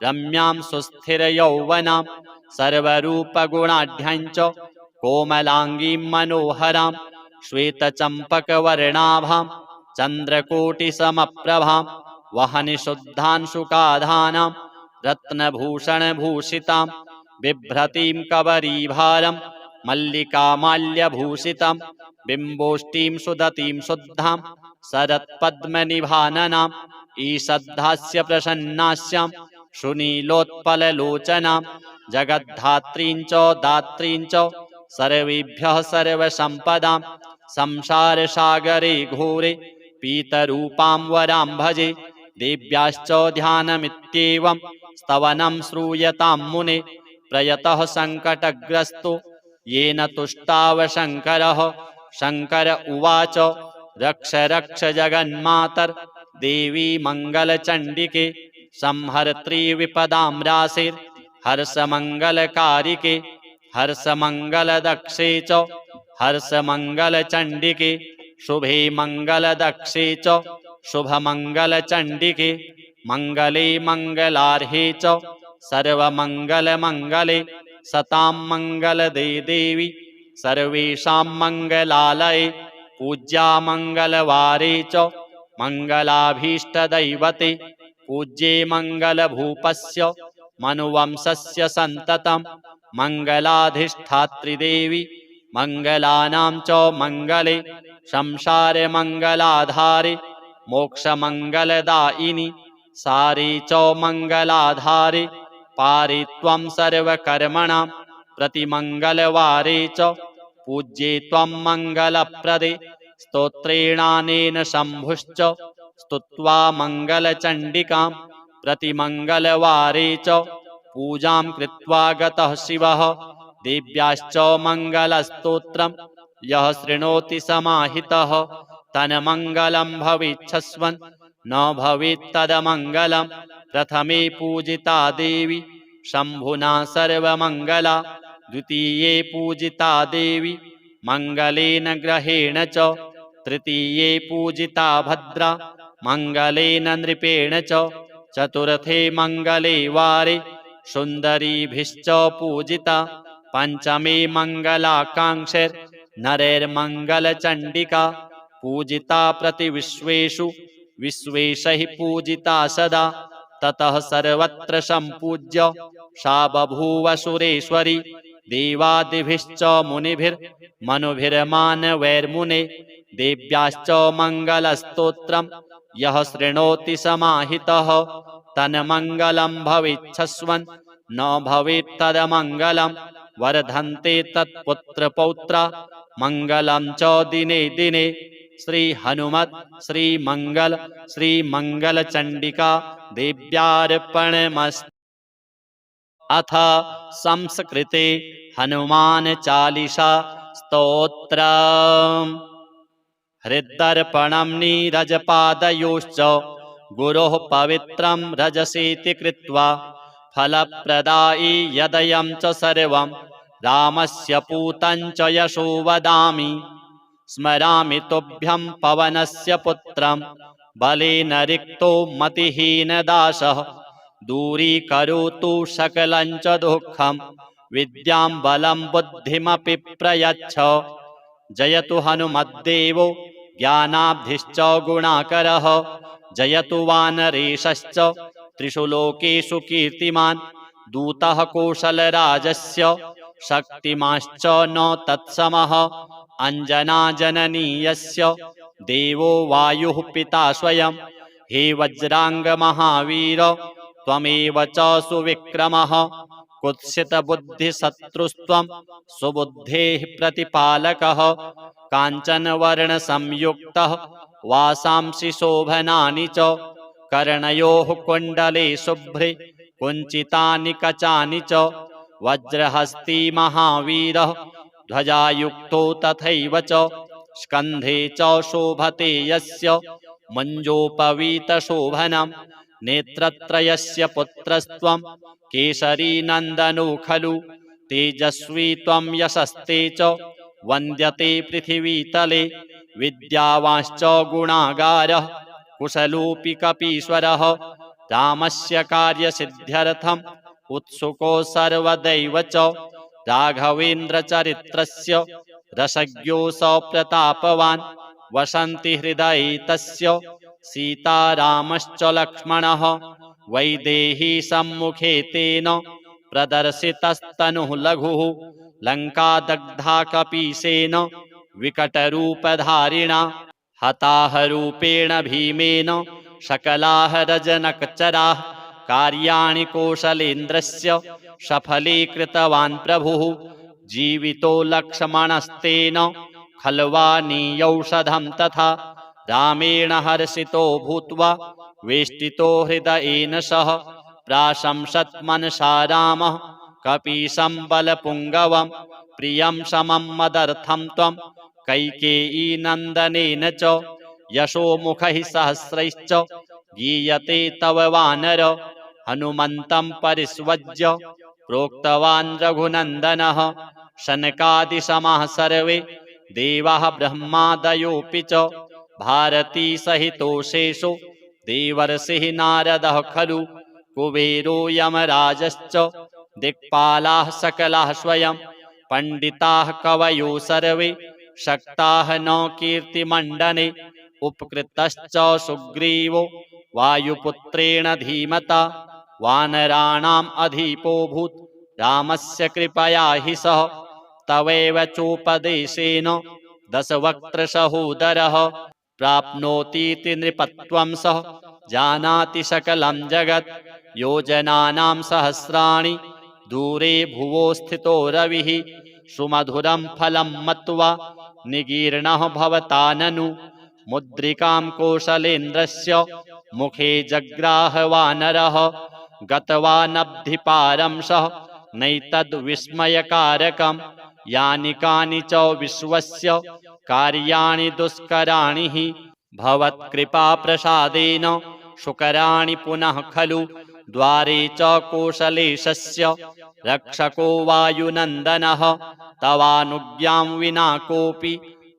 रम्यां सुस्थिरयौवनां सर्वरूपगुणाढ्यां च कोमलांगीं मनोहरां श्वेतचम्पकवर्णाभां चन्द्रकोटिसमप्रभां वहनिशुद्धांशुकाधानां रत्नभूषणभूषितां बिभ्रतीं कबरीभारं मल्लिकामाल्यभूषितं बिम्बोष्टीं सुदतीं शुद्धां शरत्पद्मनिभाननाम् ईषद्धास्य प्रसन्नास्यां सुनीलोत्पललोचनां जगद्धात्रीं च दात्रीं च सर्वेभ्यः सर्वसम्पदां संसारसागरे घोरे पीतरूपां वरां भजे देव्याश्च ध्यानमित्येवं स्तवनं श्रूयतां मुने प्रयतः सङ्कटग्रस्तो येन तुष्टाव शङ्करः शङ्कर उवाच रक्ष रक्ष जगन्मातर्देवी मङ्गलचण्डिके संहर्त्री विपदां राशिर्हर्षमङ्गलकारिके हर्षमङ्गलदक्षे च हर्षमङ्गलचण्डिके शुभे मङ्गलदक्षे च शुभमङ्गलचण्डिके मङ्गले मङ्गलार्हे च सर्वमङ्गलमङ्गले सतां मङ्गलदे देवी सर्वेषां मङ्गलालये पूज्या मङ्गलवारे च मङ्गलाभीष्टदैवते पूज्ये मङ्गलभूपस्य मनुवंशस्य सन्ततं मङ्गलाधिष्ठात्रिदेवी मङ्गलानां च मङ्गले संसारमङ्गलाधारे मोक्षमङ्गलदायिनि सारे च मङ्गलाधारे पारे त्वं सर्वकर्मणां प्रतिमङ्गलवारे च पूज्ये त्वं मङ्गलप्रदे स्तोत्रेणानेन शम्भुश्च स्तुत्वा मङ्गलचण्डिकां प्रतिमङ्गलवारे च पूजां कृत्वा गतः शिवः देव्याश्च मङ्गलस्तोत्रं यः शृणोति समाहितः तन्मङ्गलं भवेच्छस्वन् न भवेत्तदमङ्गलं प्रथमे पूजिता देवी शम्भुना सर्वमङ्गला द्वितीये पूजिता देवी मङ्गलेन ग्रहेण च तृतीये पूजिता भद्रा मङ्गलेन नृपेण च चतुर्थे मङ्गले वारे सुन्दरीभिश्च पूजिता पञ्चमे मङ्गलाकाङ्क्षैर्नरैर्मङ्गलचण्डिका पूजिता प्रतिविश्वेषु विश्वेशैः पूजिता सदा ततः सर्वत्र सम्पूज्य सा बभूव सुरेश्वरी देवादिभिश्च मुनिभिर्मनुभिर्मानवैर्मुने देव्याश्च मङ्गलस्तोत्रं यः शृणोति समाहितः तन्मङ्गलं भवेच्छस्वन् न भवेत्तदमङ्गलं वर्धन्ते तत्पुत्रपौत्रा मङ्गलं च दिने दिने श्री हनुमत् श्री मंगल श्री मंगलचंडिका देव्यार्पणमस्तु। अथ संस्कृते हनुमान चालीसा स्तोत्रम्। हृदर्पणं नीरजपादयोश्च गुरोः पवित्रं रजसेति कृत्वा फलप्रदायि यदयं च सर्वं रामस्य पूतं च यशो वदामि। स्मरामि तुभ्यं पवनस्य पुत्रं बलेन रिक्तो मतिहीनदासः दूरीकरोतु सकलं च दुःखं विद्यां बलं बुद्धिमपि प्रयच्छ। जयतु हनुमद्देवो ज्ञानाब्धिश्च गुणाकरः जयतु वानरेशश्च त्रिषु लोकेषु कीर्तिमान् दूतः कौशलराजस्य शक्तिमाश्च न तत्समः। अंजनाजननीयस्य देवो वायुः पिता स्वयं हे वज्रांगमहावीर त्वमेव च सुविक्रमः। कुत्सितबुद्धिशत्रुस्त्वं सुबुद्धेः प्रतिपालकः काञ्चनवर्णसंयुक्तः वासांसि शोभनानि च कर्णयोः कुण्डले शुभ्रे कुञ्चितानि कचानि च। वज्रहस्ती महावीरः ध्वजायुक्तो तथैव च स्कन्धे च शोभते यस्य मञ्जोपवीतशोभनं। नेत्रत्रयस्य पुत्रस्त्वं केसरी नन्दनो खलु तेजस्वी त्वं यशस्ते च वन्द्यते पृथिवीतले। विद्यावांश्च गुणागारः कुशलोऽपि कपीश्वरः रामस्य कार्यसिद्ध्यर्थम् उत्सुको सर्वदैव च। राघवेन्द्रचरित्रस्य रसज्ञो सप्रतापवान् वसन्ति हृदये तस्य सीतारामश्च लक्ष्मणः। वैदेही सम्मुखे तेन प्रदर्शितस्तनुः लघुः लङ्का दग्धा कपीसेन विकटरूपधारिणा हताः रूपेण भीमेन सकलाः रजनकचराः कार्याणि कौशलेन्द्रस्य सफलीकृतवान् प्रभुः जीवितो लक्ष्मणस्तेन खल्वानीयौषधं तथा रामेण हर्षितो भूत्वा वेष्टितो हृदयेन सह प्राशंसत् मनसा रामः कपीशं बलपुङ्गवं प्रियं समं मदर्थं त्वं कैकेयीनन्दनेन च यशोमुखैः सहस्रैश्च गीयते तव वानर हनुमन्तं परिष्वज्य प्रोक्तवान् रघुनन्दनः शनकादिसमाः सर्वे देवाः ब्रह्मादयोऽपि च भारती सहितोषेषु देवर्षिः नारदः खलु कुबेरो यमराजश्च दिक्पालाः सकलाः स्वयं पंडिताः कवयो सर्वे शक्ताः न कीर्तिमण्डने उपकृतश्च सुग्रीवो वायुपुत्रेण धीमता वानराणाम् अधिपोऽभूत् रामस्य कृपया हि सः तवैव चोपदेशेन दशवक्त्रसहोदरः प्राप्नोतीति नृपत्वं सः जानाति सकलं जगत् योजनानां सहस्राणि दूरे भुवो स्थितो रविः सुमधुरं फलं मत्वा निगीर्णः भवता ननु मुद्रिकां कौशलेन्द्रस्य मुखे जग्राह वानरः गतवानब्धिपारं सः नैतद्विस्मयकारकं यानि कानि च विश्वस्य कार्याणि दुष्कराणि हि भवत्कृपाप्रसादेन शुकराणि पुनः खलु द्वारे च कौशलेशस्य रक्षको वायुनन्दनः तवानुज्ञां विना कोऽपि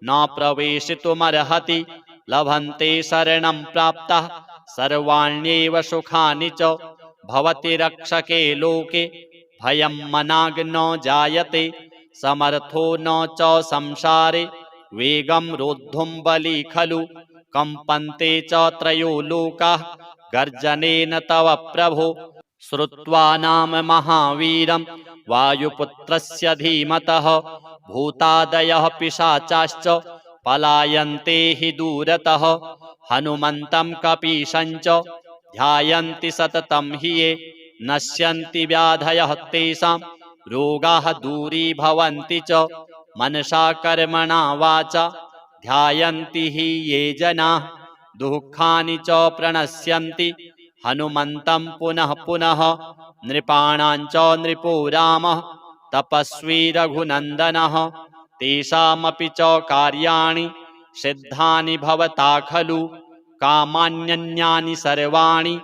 न प्रवेशितुमर्हति लभन्ते शरणं प्राप्तः सर्वाण्येव सुखानि च भवति रक्षके लोके भयं मनाग्नो जायते समर्थो न च संसारे वेगं रोद्धुं बली खलु कंपन्ते च त्रयो लोकाः गर्जनेन तव प्रभो श्रुत्वा नाम महावीरं वायुपुत्रस्य धीमतः भूतादयः पिशाचाश्च पलायन्ते हि दूरतः हनुमन्तं कपीशं च ध्यायन्ति सततं हि ये नश्यन्ति व्याधयः तेषां रोगाः दूरीभवन्ति च मनसा कर्मणा वाचा ध्यायन्ति हि ये जनाः दुःखानि च प्रणश्यन्ति हनुमन्तं पुनः पुनः नृपाणां च नृपो रामः तपस्वी रघुनन्दनः तेषामपि च कार्याणि सिद्धानि भवता खलु कामान्यन्यानि सर्वाणि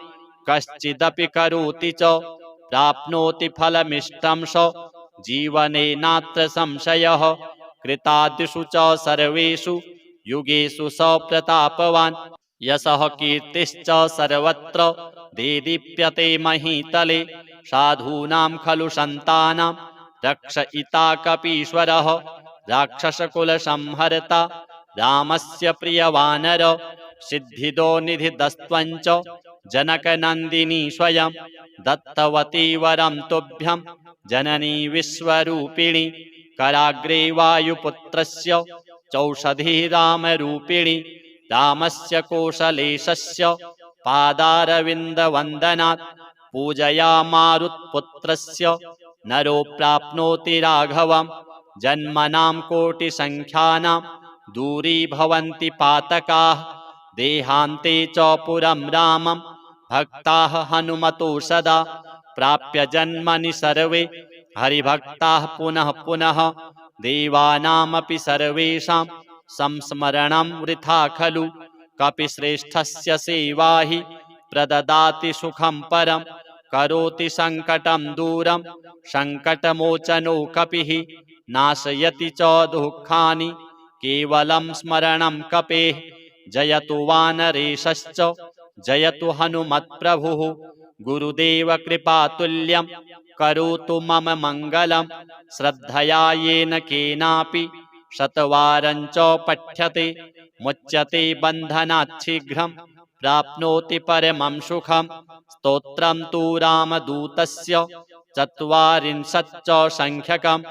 कश्चिदपि करोति च प्राप्नोति फलमिष्टं स जीवने नात्र संशयः कृतादिषु च सर्वेषु युगेषु स प्रतापवान् यशः कीर्तिश्च सर्वत्र देदीप्यते महीतले साधूनां खलु सन्तानां रक्षयिता कपीश्वरः राक्षसकुलसंहर्ता रामस्य प्रियवानर सिद्धिदो निधिदस्त्वञ्च जनकनन्दिनी स्वयं दत्तवती वरं तुभ्यं जननी विश्वरूपिणी कराग्रे वायुपुत्रस्य चौषधी रामरूपिणी रामस्य कौशलेशस्य पादारविन्दवन्दनात् पूजया मारुत्पुत्रस्य नरो प्राप्नोति राघवं जन्मनां कोटिसङ्ख्यानां दूरीभवन्ति पातकाः देहान्ते च पुरं रामं भक्ताः हनुमतो सदा प्राप्य जन्मनि सर्वे हरिभक्ताः पुनः पुनः देवानामपि सर्वेषां संस्मरणं वृथा खलु कपिश्रेष्ठस्य सेवा हि प्रददाति सुखं परं करोति संकटं दूरं संकटमोचनो कपिः नाशयति च दुःखानि केवलं स्मरणं कपेः जयतु वानरेशश्च जयतु हनुमत्प्रभुः गुरुदेव कृपातुल्यं करोतु मम मङ्गलं श्रद्धया येन केनापि शतवारं च पठ्यते मुच्यते बन्धनात् शीघ्रं प्राप्नोति परमं सुखं स्तोत्रं तु रामदूतस्य चत्वारिंशच्च संख्यकं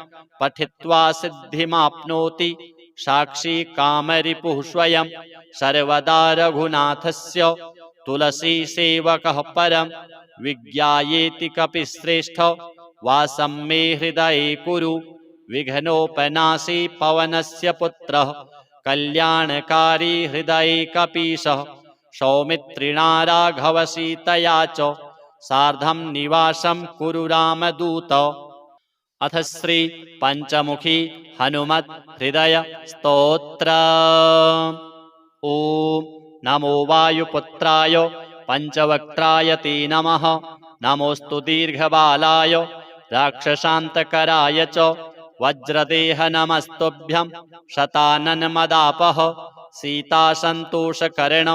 पठित्वा सिद्धिमाप्नोति साक्षी कामरिपुः स्वयं सर्वदा रघुनाथस्य तुलसी सेवकः परं विज्ञायेति कपिश्रेष्ठ वासं मे हृदये कुरु विघ्नोपनाशी पवनस्य पुत्रः कल्याणकारी हृदये कपीशः सौमित्रिणा राघव सीतया च सार्धं निवासं कुरु रामदूत। अथ श्री पंचमुखी हनुमत हृदय स्तोत्र। ओम नमो वायुपुत्राय पंचवक्त्राय ते नमः। नमोस्तु दीर्घबालाय राक्षसान्तकराय च वज्रदेह नमस्तुभ्यं शताननमदापः सीतासन्तोषकर्ण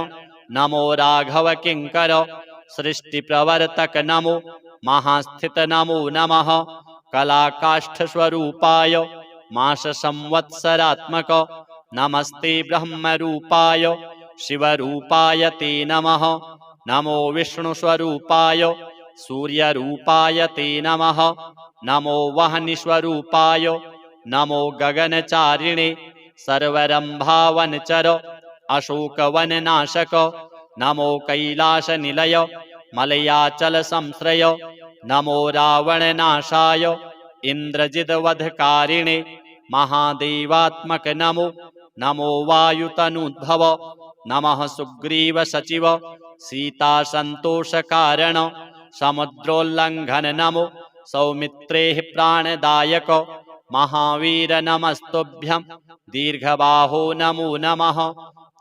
नमो राघव किङ्कर सृष्टिप्रवर्तक नमो महास्थित नमो नमः कलाकाष्ठस्वरूपाय माससंवत्सरात्मक नमस्ते ब्रह्मरूपाय शिवरूपाय ते नमः। नमो विष्णुस्वरूपाय सूर्यरूपाय ते नमः। नमो वह्निस्वरूपाय नमो गगनचारिणे सर्वरम्भावनचर अशोकवननाशक नमो कैलासनिलय मलयाचलसंश्रय नमो रावणनाशाय इन्द्रजिद्वधकारिणे महादेवात्मक नमो नमो वायुतनुद्भव नमः सुग्रीवसचिव सीतासन्तोषकारण समुद्रोल्लङ्घन नमो सौमित्रेः प्राणदायक महावीर नमस्तुभ्यं दीर्घबाहो नमो नमः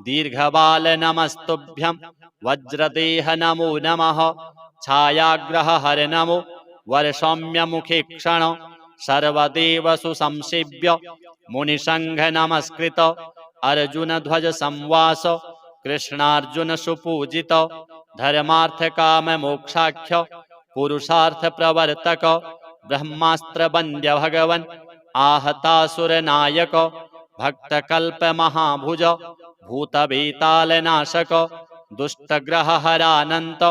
दीर्घबाल नमस्तुभ्यं वज्रदेह नमो नमः छायाग्रहहर नमो वरसौम्यमुखे क्षण सर्वदेवसु संसेव्य मुनिसंघ नमस्कृत अर्जुन ध्वज संवास कृष्णार्जुन सुपूजित धर्मार्थ काम मोक्षाख्य पुरुषार्थ प्रवर्तक ब्रह्मास्त्र वन्द्य भगवन् आहतासुर नायक भक्तकल्प महाभुज भूतवेतालनाशक दुष्टग्रहहरानन्त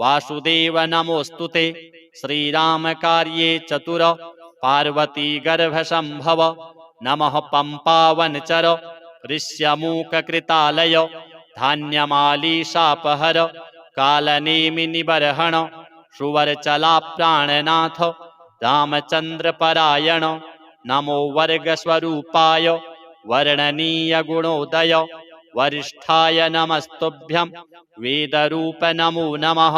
वासुदेव नमोस्तुते श्रीराम कार्ये चतुर पार्वती गर्भ संभव नमः पंपावनचर ऋष्यमूककृतालय धान्यमालीशापहर कालनेमिनिबर्हण सुवरचला प्राणनाथ रामचन्द्रपरायण नमो वर्गस्वरूपाय वर्णनीय गुणोदय वरिष्ठाय नमस्तुभ्यं वेदरूप नमो नमः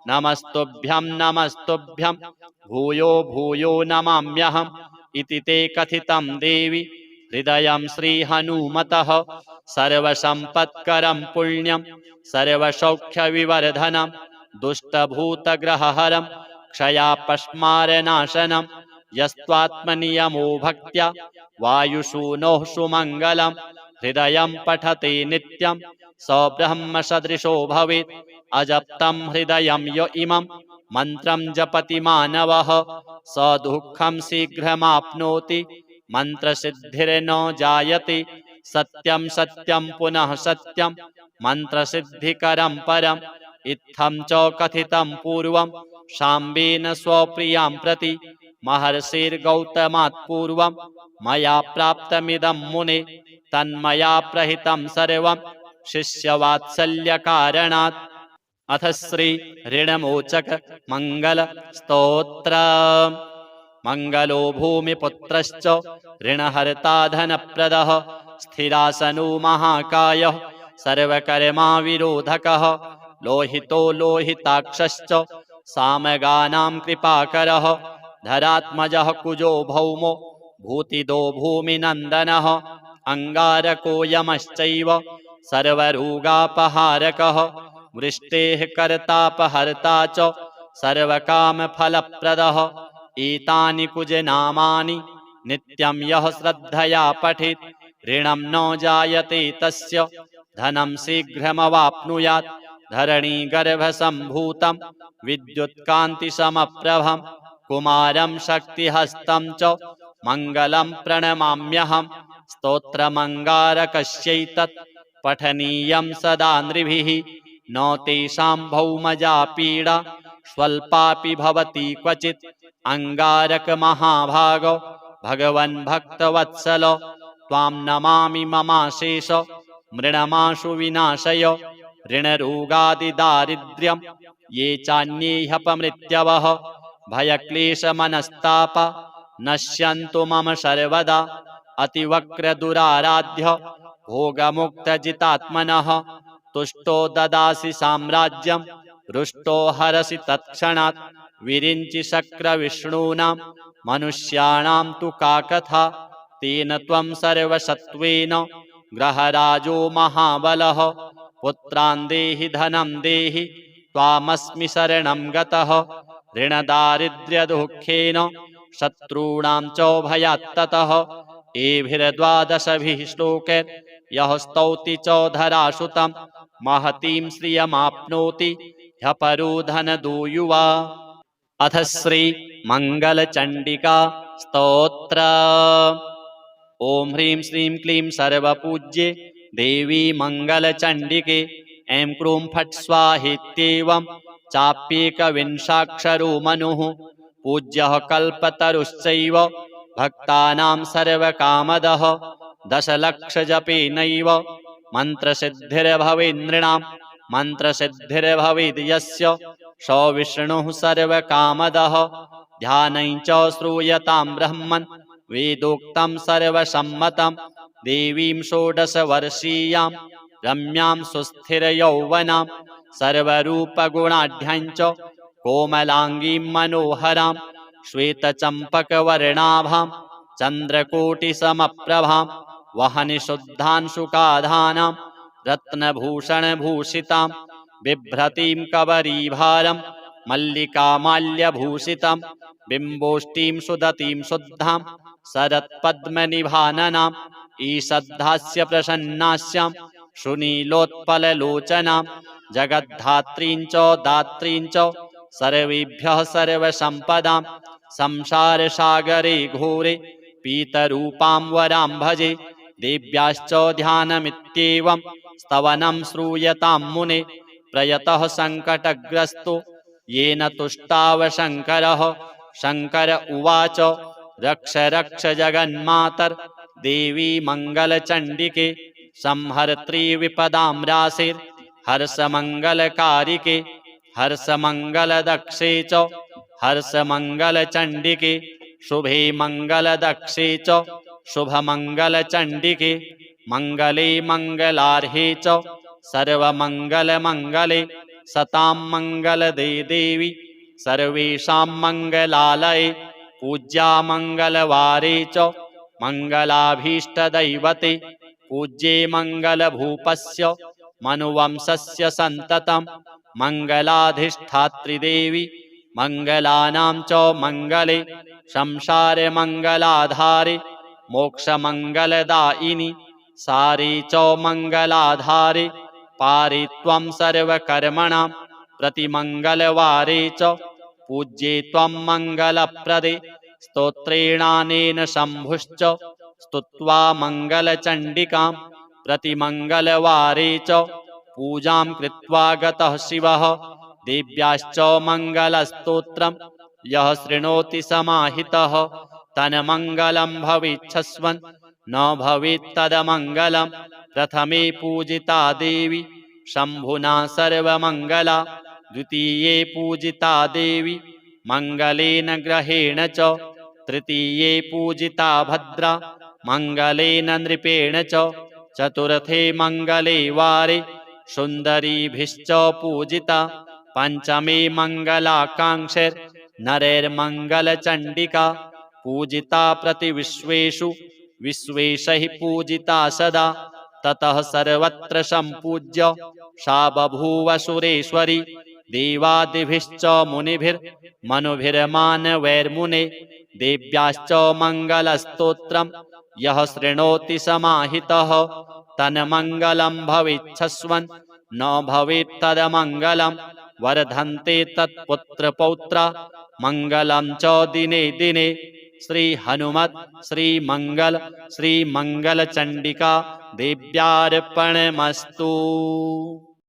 नमस्तुभ्यं नमस्तुभ्यं भूयो भूयो नमाम्यहम् इति ते कथितं देवि हृदयं श्रीहनुमतः सर्वसम्पत्करं पुण्यं सर्वसौख्यविवर्धनं दुष्टभूतग्रहहरं क्षयापस्मारनाशनं यस्त्वात्मनियमो भक्त्या वायुसूनोः सुमङ्गलं हृदयं पठते नित्यं स ब्रह्मसदृशो भवेत् अजप्तं हृदयं य इमं मन्त्रं जपति मानवः स दुःखं शीघ्रमाप्नोति मन्त्रसिद्धिर्न जायते सत्यं सत्यं पुनः सत्यं मन्त्रसिद्धिकरं परम् इत्थं च कथितं पूर्वं शाम्बेन स्वप्रियां प्रति महर्षिर्गौतमात् पूर्वं मया प्राप्तमिदं मुने तन्मया प्रहितं सर्वं शिष्यवात्सल्यकारणात्। अथ श्री ऋणमोचक मंगल स्तोत्र। मंगलो भूमिपुत्रश्च ऋणहर्ता धनप्रदः स्थिरासनो महाकायः सर्वकर्मा विरोधकः लोहितो लोहिताक्षश्च सामगानां कृपाकरः धरात्मजः कुजो भौमो भूतिदो भूमिनन्दनः अंगारको यमश्चैव सर्वरोगापहारकः वृष्टेः कर्तापहर्ता च सर्वकामफलप्रदः एतानि कुजनामानि नित्यं यः श्रद्धया पठेत् ऋणं न जायते तस्य धनं शीघ्रमवाप्नुयात् धरणीगर्भसम्भूतं विद्युत्कान्तिसमप्रभं कुमारं शक्तिहस्तं च मङ्गलं प्रणमाम्यहम् स्तोत्रमङ्गारकस्यैतत् पठनीयं सदा नृभिः न तेषां भौमजा पीडा स्वल्पापि भवति क्वचित् अंगारक महाभागो भगवन् भक्तवत्सल त्वां नमामि ममाशेष मृणमाशु विनाशय ऋणरोगादिदारिद्र्यं ये चान्येह्यपमृत्यवः भयक्लेशमनस्ताप नश्यन्तु मम सर्वदा अतिवक्रदुराराध्य भोगमुक्तजितात्मनः तुष्टो ददासि साम्राज्यं रुष्टो हरसि तत्क्षणात् विरिञ्चि शक्रविष्णूनां मनुष्याणां तु का कथा तेन त्वं सर्वसत्त्वेन ग्रहराजो महाबलः पुत्रान् देहि धनं देहि त्वामस्मि शरणं गतः ऋणदारिद्र्यदुःखेन शत्रूणां च भयात्ततः एभिर्द्वादशभिः श्लोकैः यः स्तौति च धरासुतं महतीं श्रियमाप्नोति ह्यपरो धनदो युवा। अथ श्री मंगलचंडिका स्तोत्र। ओम ह्रीं श्रीं क्लीं सर्वपूज्ये देवी मंगलचंडिके ऐं क्रूं फट् स्वाहेत्येवं चाप्येकविंशाक्षरो मनुः पूज्यः कल्पतरुश्चैव भक्तानां सर्वकामदः दशलक्षजपेनैव मन्त्रसिद्धिर्भवेन्नृणां मन्त्रसिद्धिर्भवेद् यस्य स विष्णुः सर्वकामदः ध्यानं च श्रूयतां ब्रह्मन् वेदोक्तं सर्वसम्मतं देवीं षोडशवर्षीयां रम्यां सुस्थिरयौवनां सर्वरूपगुणाढ्यां च कोमलाङ्गीं मनोहरां श्वेतचम्पकवर्णाभां चन्द्रकोटिसमप्रभां वहनिशुद्धांशुकाधानां रत्नभूषणभूषितां बिभ्रतीं कबरीभारं मल्लिकामाल्यभूषितं बिम्बोष्टीं सुदतीं शुद्धां शरत्पद्मनिभाननां ईषद्धास्य प्रसन्नास्यां सुनीलोत्पललोचनां जगद्धात्रीं च दात्रीं च सर्वेभ्यः सर्वसम्पदां संसारसागरे घोरे पीतरूपां वरां भजे देव्याश्च ध्यानमित्येवं स्तवनं श्रूयतां मुने प्रयतः सङ्कटग्रस्तो येन तुष्टाव शङ्करः शङ्कर उवाच रक्ष रक्ष जगन्मातर्देवी मङ्गलचण्डिके संहर्त्री विपदां राशिर्हर्षमङ्गलकारिके हर्षमङ्गलदक्षे च हर्षमङ्गलचण्डिके शुभे मङ्गलदक्षे च शुभमङ्गलचण्डिके मङ्गले मङ्गलार्हे च सर्वमङ्गलमङ्गले सतां मङ्गलदे देवी सर्वेषां मङ्गलालये पूज्या मङ्गलवारे च मङ्गलाभीष्टदैवते पूज्ये मङ्गलभूपस्य मनुवंशस्य सन्ततं मङ्गलाधिष्ठात्रिदेवी मङ्गलानां च मङ्गले संसारमङ्गलाधारे मोक्षमङ्गलदायिनि सारे च मङ्गलाधारे पारे त्वं सर्वकर्मणां प्रतिमङ्गलवारे च पूज्ये त्वं मङ्गलप्रदे स्तोत्रेणानेन शम्भुश्च स्तुत्वा मङ्गलचण्डिकां प्रतिमङ्गलवारे च पूजां कृत्वा गतः शिवः देव्याश्च मङ्गलस्तोत्रं यः शृणोति समाहितः तन्मङ्गलं भवेच्छस्वन् न भवेत्तदमङ्गलं प्रथमे पूजिता देवी शम्भुना सर्वमङ्गला द्वितीये पूजिता देवी मङ्गलेन ग्रहेण च तृतीये पूजिता भद्रा मङ्गलेन नृपेण च चतुर्थे मङ्गले वारे सुन्दरीभिश्च पूजिता पञ्चमे मङ्गलाकाङ्क्षैर्नरैर्मङ्गलचण्डिका पूजिता प्रतिविश्वेषु विश्वेशैः पूजिता सदा ततः सर्वत्र सम्पूज्य सा बभूव सुरेश्वरी देवादिभिश्च मुनिभिर्मनुभिर्मानवैर्मुने देव्याश्च मङ्गलस्तोत्रं यः शृणोति समाहितः तन्मङ्गलं भवेच्छस्वन् न भवेत्तदमङ्गलं वर्धन्ते तत्पुत्रपौत्रा मङ्गलं च दिने दिने। श्री हनुमत् श्री मंगल चंडिका देव्यार्पणमस्तु।